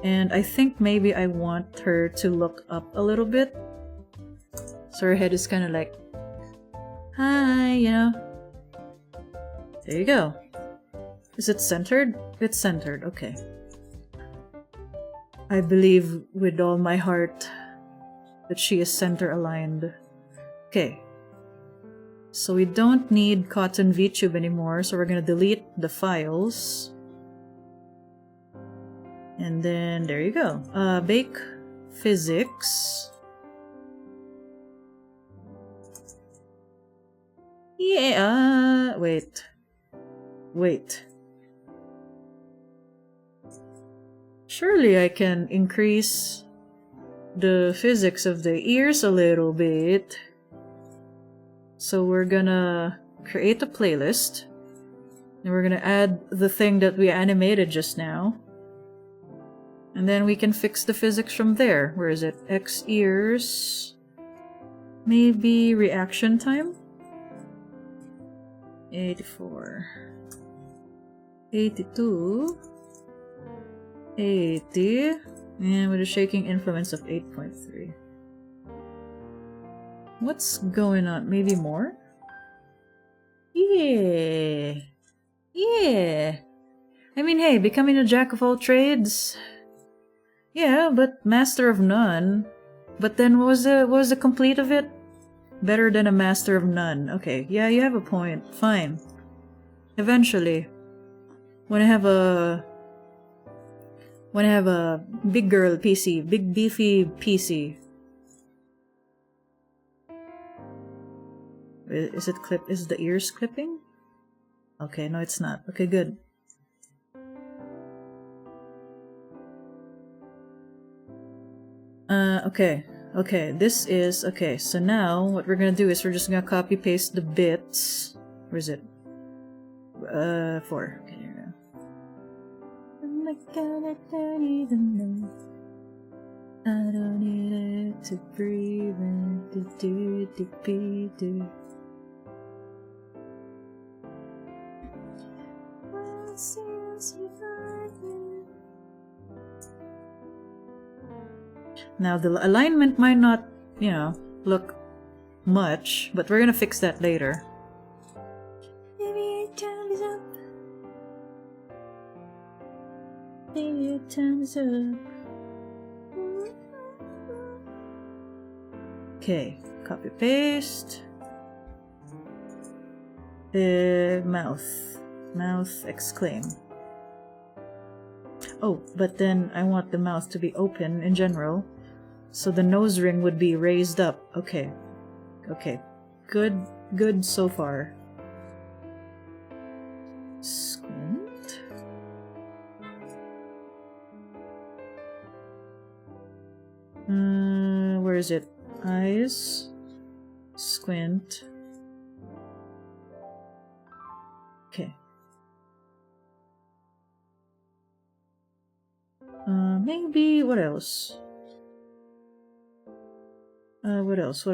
S1: And I think maybe I want her to look up a little bit. So her head is kind of like, hi, you know. There you go. Is it centered? It's centered, okay. I believe with all my heart that she is center aligned. Okay. So we don't need Cotton VTube anymore, so we're gonna delete the files. And then there you go. Bake physics. Yeah, wait. Surely I can increase the physics of the ears a little bit. So we're gonna create a playlist. And we're gonna add the thing that we animated just now. And then we can fix the physics from there. Where is it? X ears. Maybe reaction time? 84. 82. 80. And with a shaking influence of 8.3. What's going on? Maybe more? Yeah. Yeah. I mean, hey, becoming a jack of all trades. Yeah, but master of none. But then what was the complete of it? Better than a master of none. Okay, yeah, you have a point. Fine. Eventually. When I have a big girl PC, big beefy PC. Is it is the ears clipping? Okay, no it's not. Okay, good. Okay, this is, okay, so now what we're gonna do is we're just gonna copy paste the bits. Where is it? 4. Okay, here we go. Oh my god, I don't even know. I don't need it to breathe and do. Now the alignment might not, you know, look much, but we're gonna fix that later. Maybe your time is up. Maybe your time is up. Okay, copy paste. Mouth exclaim. Oh, but then I want the mouth to be open in general. So the nose ring would be raised up. Okay. Okay. Good so far. Squint. Where is it? Eyes. Squint. Okay. Maybe, what else? What else?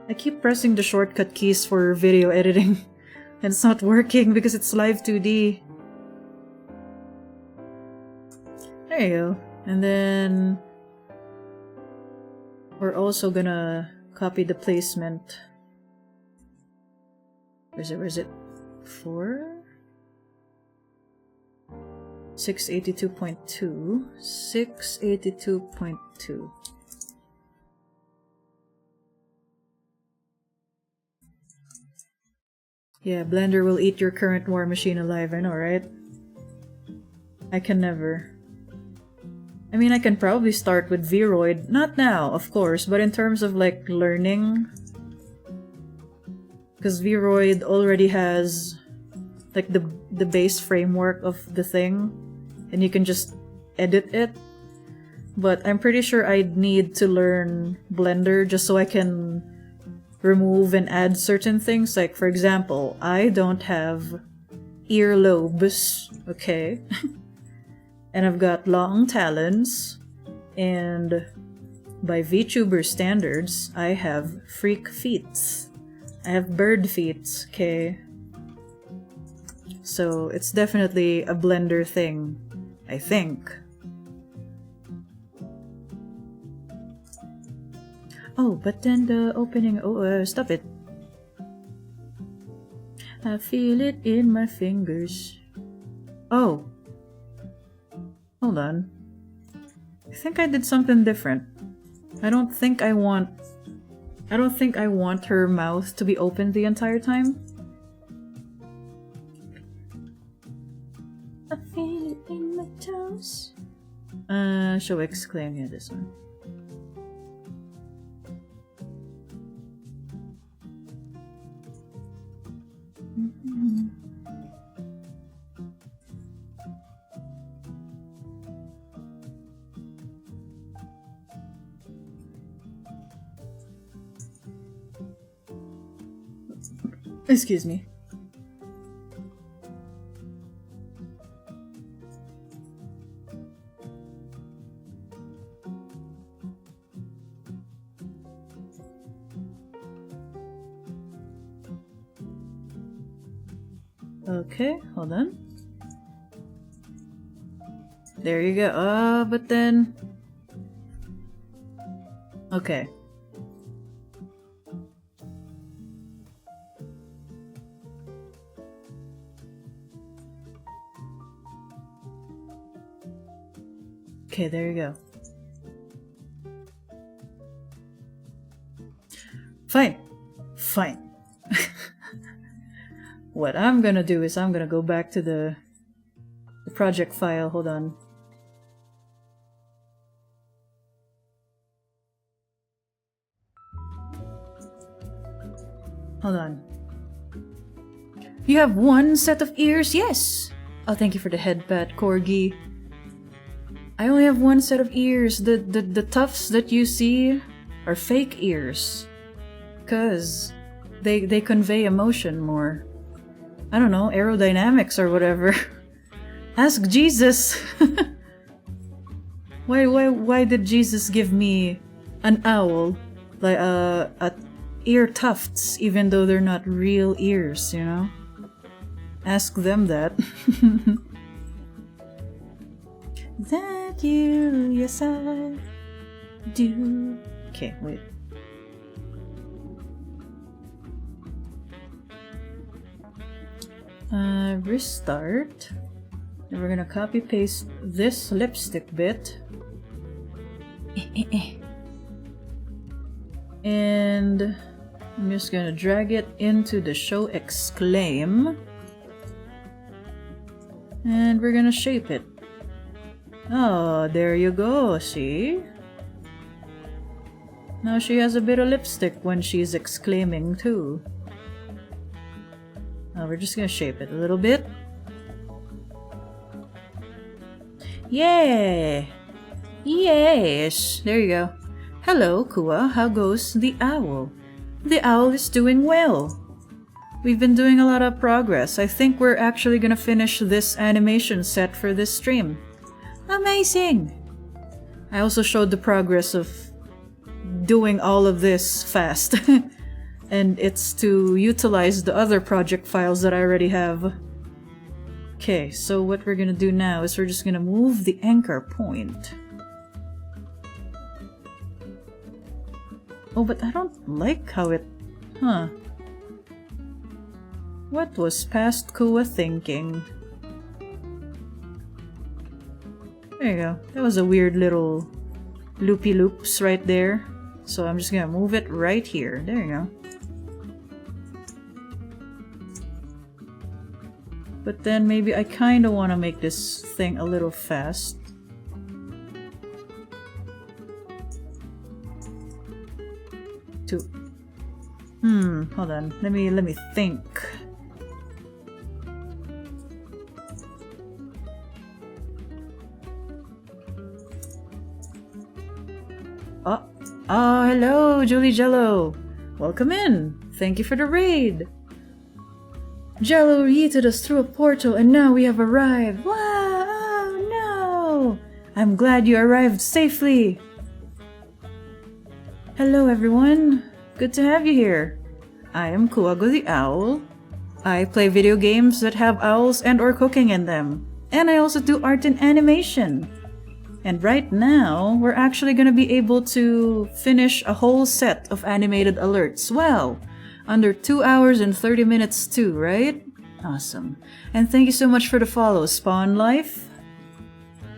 S1: I keep pressing the shortcut keys for video editing, and it's not working because it's live 2D. There you go. And then we're also gonna copy the placement. Where is it? 4? 682.2. 682.2. Yeah, Blender will eat your current war machine alive, I know, right? I can never. I mean, I can probably start with Vroid. Not now, of course, but in terms of, like, learning. Because Vroid already has, like, the base framework of the thing. And you can just edit it. But I'm pretty sure I'd need to learn Blender just so I can remove and add certain things. Like, for example, I don't have earlobes, okay? And I've got long talons. And by VTuber standards, I have freak feet. I have bird feet, okay? So it's definitely a Blender thing, I think. Oh, but then the opening... Oh, stop it. I feel it in my fingers. Oh. Hold on. I think I did something different. I don't think I want her mouth to be open the entire time. I feel it in my toes. Show exclaim, yeah, this one. Excuse me. Okay, hold on. There you go. But then... Okay. Okay, there you go. Fine. Fine. What I'm gonna do is I'm gonna go back to the project file. Hold on. Hold on. You have one set of ears? Yes! Oh, thank you for the headbat, Corgi. I only have one set of ears. The tufts that you see are fake ears. Cause they convey emotion more. I don't know, aerodynamics or whatever. Ask Jesus! Why did Jesus give me an owl? Like, ear tufts, even though they're not real ears, you know? Ask them that. That you, yes I do. Okay, wait. Restart. And we're gonna copy paste this lipstick bit. And I'm just gonna drag it into the show exclaim. And we're gonna shape it. Oh, there you go, see? Now she has a bit of lipstick when she's exclaiming too. We're just gonna shape it a little bit. Yeah! Yes, there you go. Hello, Kuwa. How goes the owl? The owl is doing well. We've been doing a lot of progress. I think we're actually gonna finish this animation set for this stream. Amazing! I also showed the progress of doing all of this fast. And it's to utilize the other project files that I already have. Okay, so what we're gonna do now is we're just gonna move the anchor point. Oh, but I don't like how it... Huh. What was past Kuwa thinking? There you go. That was a weird little loopy loops right there. So I'm just gonna move it right here. There you go. But then maybe I kinda wanna make this thing a little fast. Hold on. Let me think. Hello, Julie Jello. Welcome in. Thank you for the raid. Jello yeeted us through a portal and now we have arrived. Wow, oh no. I'm glad you arrived safely. Hello everyone. Good to have you here. I am Kuwa the Owl. I play video games that have owls and or cooking in them. And I also do art and animation. And right now, we're actually gonna be able to finish a whole set of animated alerts. Wow! Under 2 hours and 30 minutes too, right? Awesome. And thank you so much for the follow, Spawn Life.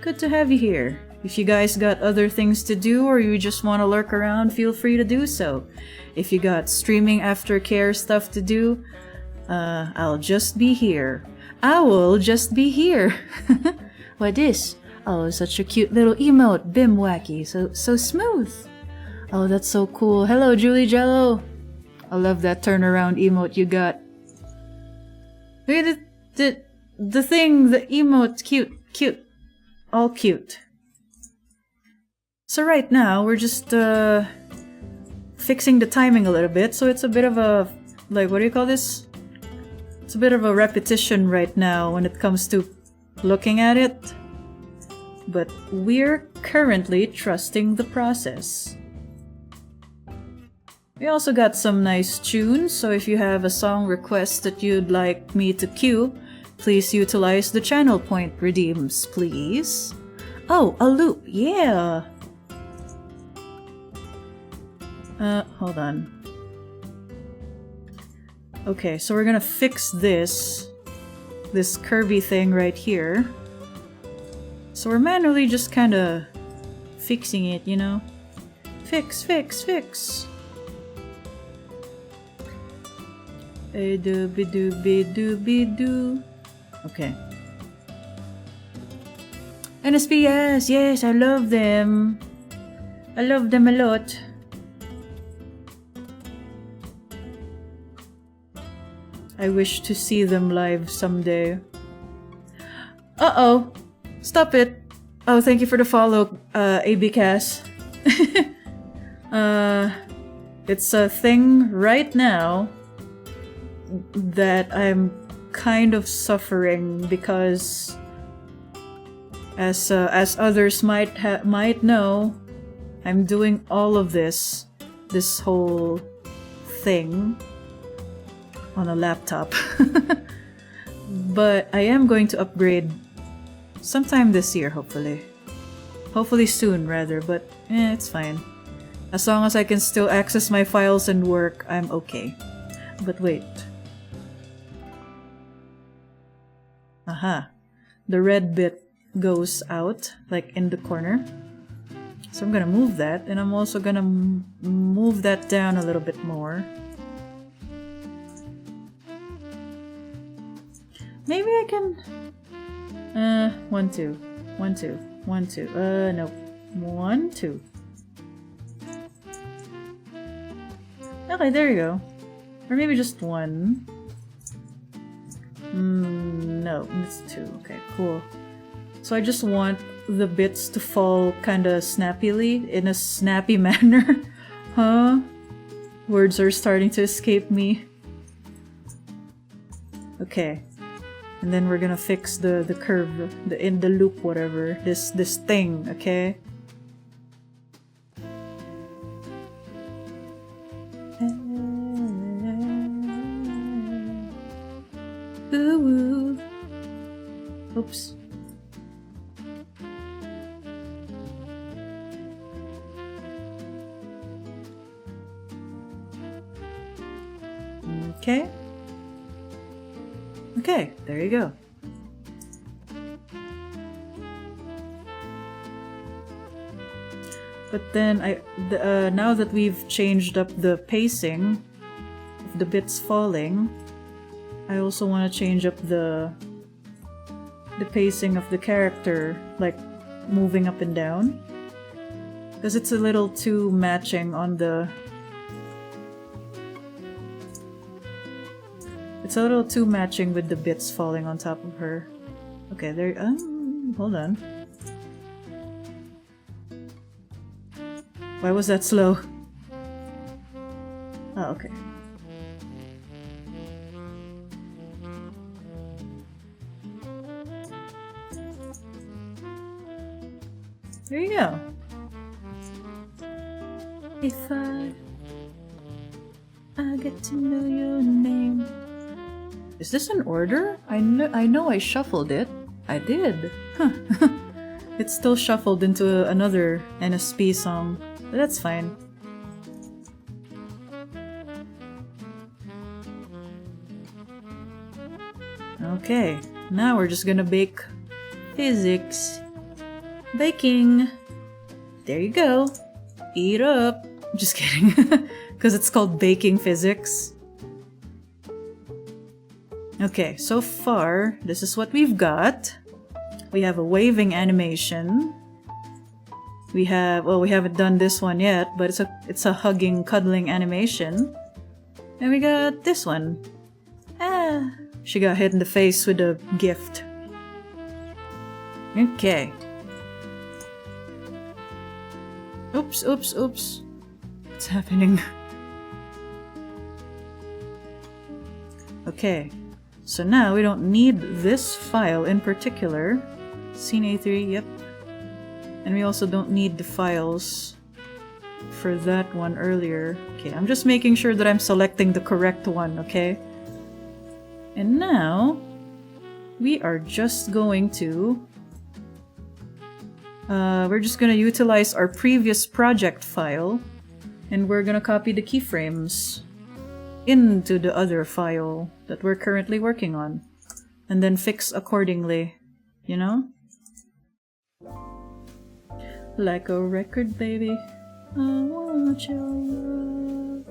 S1: Good to have you here. If you guys got other things to do or you just want to lurk around, feel free to do so. If you got streaming aftercare stuff to do, I'll just be here. I will just be here. What is? Oh, such a cute little emote, Bim Wacky, so smooth. Oh, that's so cool. Hello, Julie Jello. I love that turnaround emote you got. Look at the thing, the emote, cute, all cute. So right now we're just fixing the timing a little bit, so it's a bit of a, like, what do you call this? It's a bit of a repetition right now when it comes to looking at it. But we're currently trusting the process. We also got some nice tunes, so if you have a song request that you'd like me to cue, please utilize the channel point redeems, please. Oh, a loop, yeah! Hold on. Okay, so we're gonna fix this curvy thing right here. So we're manually just kinda fixing it, you know? Fix. A dooby dooby dooby doo. Okay. NSPS, yes, I love them. I love them a lot. I wish to see them live someday. Uh-oh. Stop it. Oh, thank you for the follow, ABCAS. It's a thing right now that I'm kind of suffering because, as others might know, I'm doing all of this whole thing on a laptop. But I am going to upgrade sometime this year, hopefully. Hopefully soon, rather, but it's fine. As long as I can still access my files and work, I'm okay. But wait. Aha. The red bit goes out, like in the corner. So I'm gonna move that, and I'm also gonna move that down a little bit more. Maybe I can... 1, 2. 1, 2. 1, 2. Nope. 1, 2. Okay, there you go. Or maybe just 1. No, it's 2. Okay, cool. So I just want the bits to fall kinda snappily, in a snappy manner. Huh? Words are starting to escape me. Okay. And then we're gonna fix the curve, in the loop, whatever. This thing, okay? Ooh. Oops. Okay. Okay, there you go. But then now that we've changed up the pacing of the bits falling, I also want to change up the pacing of the character, like moving up and down, because it's a little too matching on the. It's a little too matching with the bits falling on top of her. Okay, there. Hold on. Why was that slow? Oh, okay. There you go. If I get to know your name. Is this an order? I know I shuffled it. I did. Huh. It's still shuffled into another NSP song. But that's fine. Okay, now we're just gonna bake physics. Baking! There you go. Eat up! Just kidding. Because it's called baking physics. Okay, so far, this is what we've got. We have a waving animation. We have, well, we haven't done this one yet, but it's a hugging, cuddling animation. And we got this one. Ah, she got hit in the face with a gift. Okay. Oops, oops, oops. What's happening? Okay. So now we don't need this file in particular. Scene A3, yep. And we also don't need the files for that one earlier. Okay, I'm just making sure that I'm selecting the correct one, okay? And now, we are just going to... we're just gonna utilize our previous project file, and we're gonna copy the keyframes into the other file that we're currently working on, and then fix accordingly, you know? Like a record, baby. I want your love.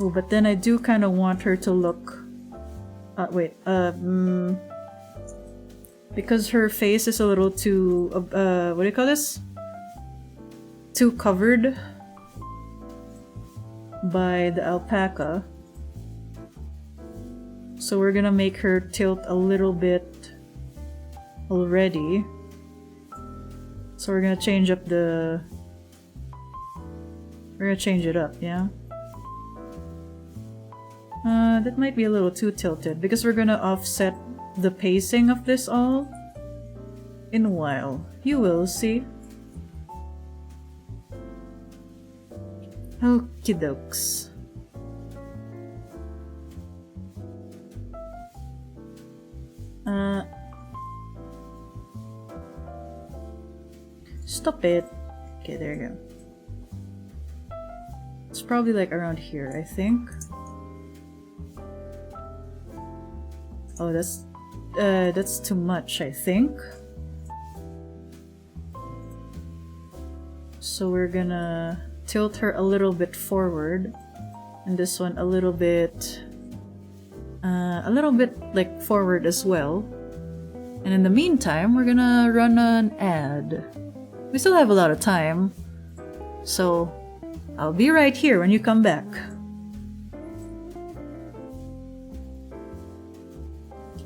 S1: Oh, but then I do kind of want her to look... because her face is a little too... what do you call this? Too covered by the alpaca. So we're gonna make her tilt a little bit already. So we're gonna change up the... We're gonna change it up, yeah? That might be a little too tilted because we're gonna offset the pacing of this all in a while. You will see. Okie dokes. Stop it. Okay, there you go. It's probably like around here, I think. Oh, that's too much, I think. So we're gonna tilt her a little bit forward, and this one a little bit like forward as well. And in the meantime, we're gonna run an ad. We still have a lot of time, so I'll be right here when you come back.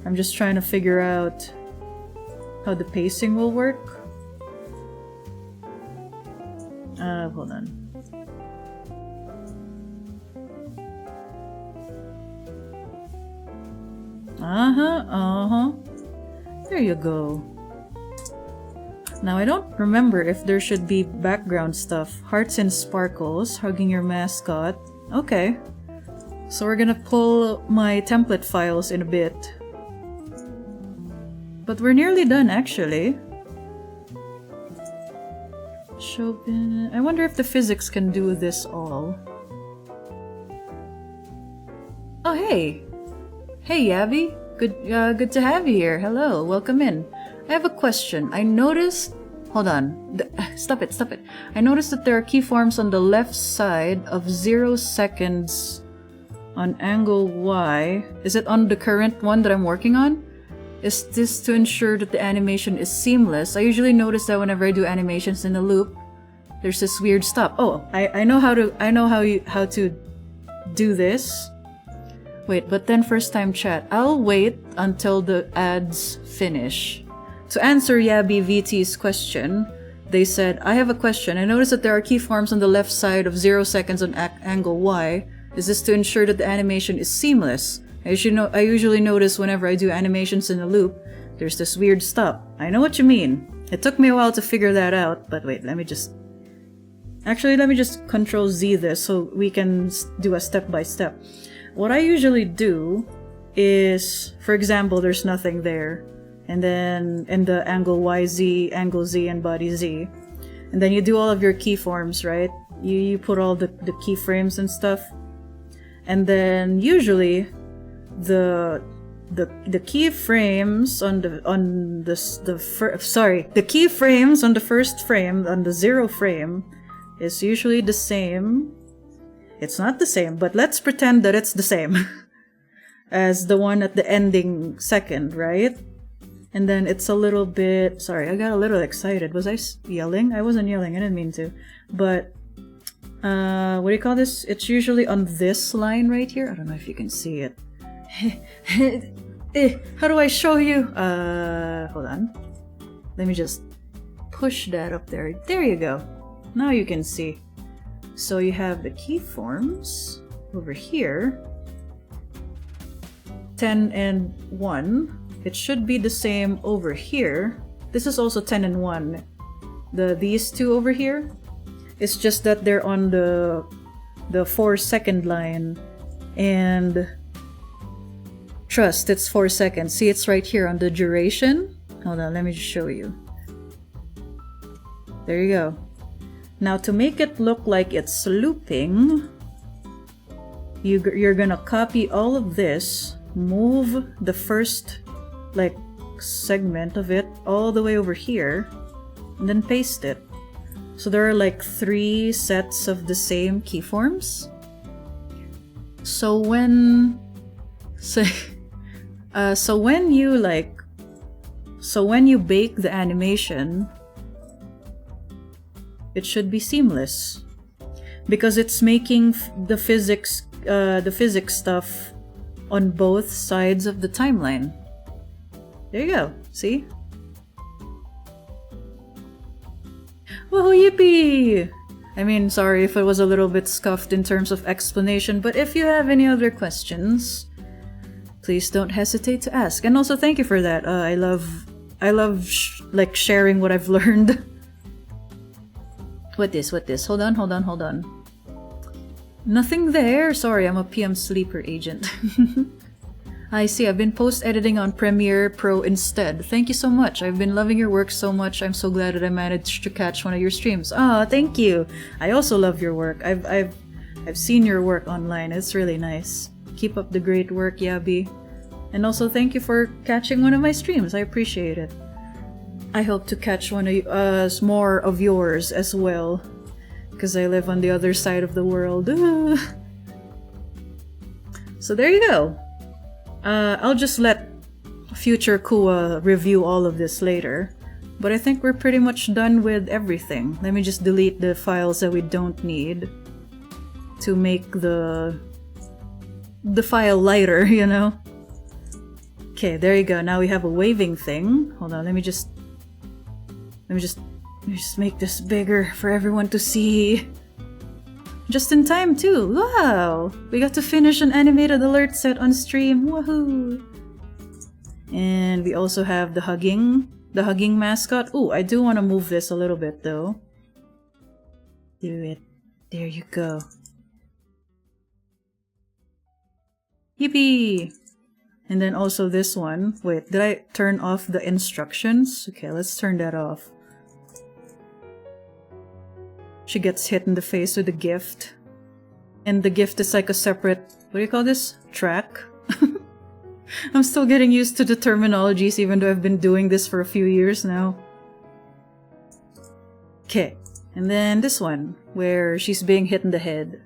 S1: I'm just trying to figure out how the pacing will work. Hold on. There you go. Now I don't remember if there should be background stuff. Hearts and sparkles, hugging your mascot. Okay. So we're gonna pull my template files in a bit. But we're nearly done actually. Chopin. I wonder if the physics can do this all. Oh hey! Hey Yabby! Good to have you here. Hello, welcome in. I have a question. I noticed... Hold on. Stop it. I noticed that there are keyforms on the left side of 0 seconds on angle Y. Is it on the current one that I'm working on? Is this to ensure that the animation is seamless? I usually notice that whenever I do animations in a loop, there's this weird stop. Oh, I know how to do this. Wait, but then first time chat. I'll wait until the ads finish. To answer Yabby VT's question, they said, I have a question. I noticed that there are keyforms on the left side of 0 seconds on angle Y. Is this to ensure that the animation is seamless? I usually notice whenever I do animations in a loop, there's this weird stop. I know what you mean. It took me a while to figure that out, but wait, let me just Control Z this so we can do a step by step. What I usually do is, for example, there's nothing there. And then in the angle YZ, angle Z, and body Z. And then you do all of your keyforms, right? You put all the keyframes and stuff. And then usually the keyframes the keyframes on the first frame, on the 0 frame, is usually the same. It's not the same, but let's pretend that it's the same as the one at the ending second, right? And then it's a little bit... Sorry, I got a little excited. Was I yelling? I wasn't yelling. I didn't mean to. But, what do you call this? It's usually on this line right here. I don't know if you can see it. How do I show you? Hold on. Let me just push that up there. There you go. Now you can see. So you have the keyforms over here. 10 and 1. It should be the same over here. This is also 10 and 1. These two over here. It's just that they're on the 4 second line. And trust, it's 4 seconds. See, it's right here on the duration. Hold on, let me just show you. There you go. Now to make it look like it's looping, you're gonna copy all of this, move the first segment of it all the way over here, and then paste it. So there are 3 sets of the same keyforms. So when you bake the animation, it should be seamless because it's making the physics stuff on both sides of the timeline. There you go. See? Woohoo, yippee! I mean, sorry if it was a little bit scuffed in terms of explanation, but if you have any other questions, please don't hesitate to ask. And also, thank you for that. I love sharing what I've learned. What this? Hold on. Nothing there. Sorry, I'm a PM sleeper agent. I see, I've been post-editing on Premiere Pro instead. Thank you so much. I've been loving your work so much. I'm so glad that I managed to catch one of your streams. Ah, thank you. I also love your work. I've seen your work online. It's really nice. Keep up the great work, Yabi. And also thank you for catching one of my streams. I appreciate it. I hope to catch more of yours as well, because I live on the other side of the world. So there you go. I'll just let future Kuwa review all of this later, but I think we're pretty much done with everything. Let me just delete the files that we don't need to make the file lighter, you know? Okay, there you go. Now we have a waving thing. Hold on, let me just Let me just make this bigger for everyone to see. Just in time too. Wow! We got to finish an animated alert set on stream. Woohoo! And we also have the hugging mascot. Ooh, I do want to move this a little bit though. Do it. There you go. Yippee! And then also this one. Wait, did I turn off the instructions? Okay, let's turn that off. She gets hit in the face with a gift. And the gift is like a separate, what do you call this? Track? I'm still getting used to the terminologies even though I've been doing this for a few years now. Okay, and then this one, where she's being hit in the head.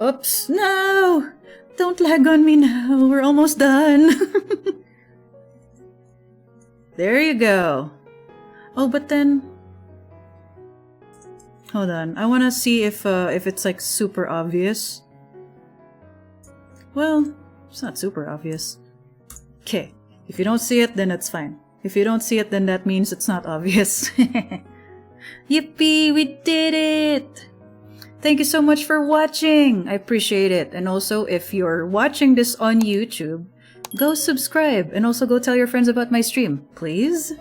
S1: Oops, no! Don't lag on me now, we're almost done. There you go. Oh, but then... Hold on, I wanna see if it's like super obvious. Well, it's not super obvious. Okay, if you don't see it, then that's fine. If you don't see it, then that means it's not obvious. Yippee, we did it! Thank you so much for watching! I appreciate it. And also, if you're watching this on YouTube, go subscribe and also go tell your friends about my stream, please?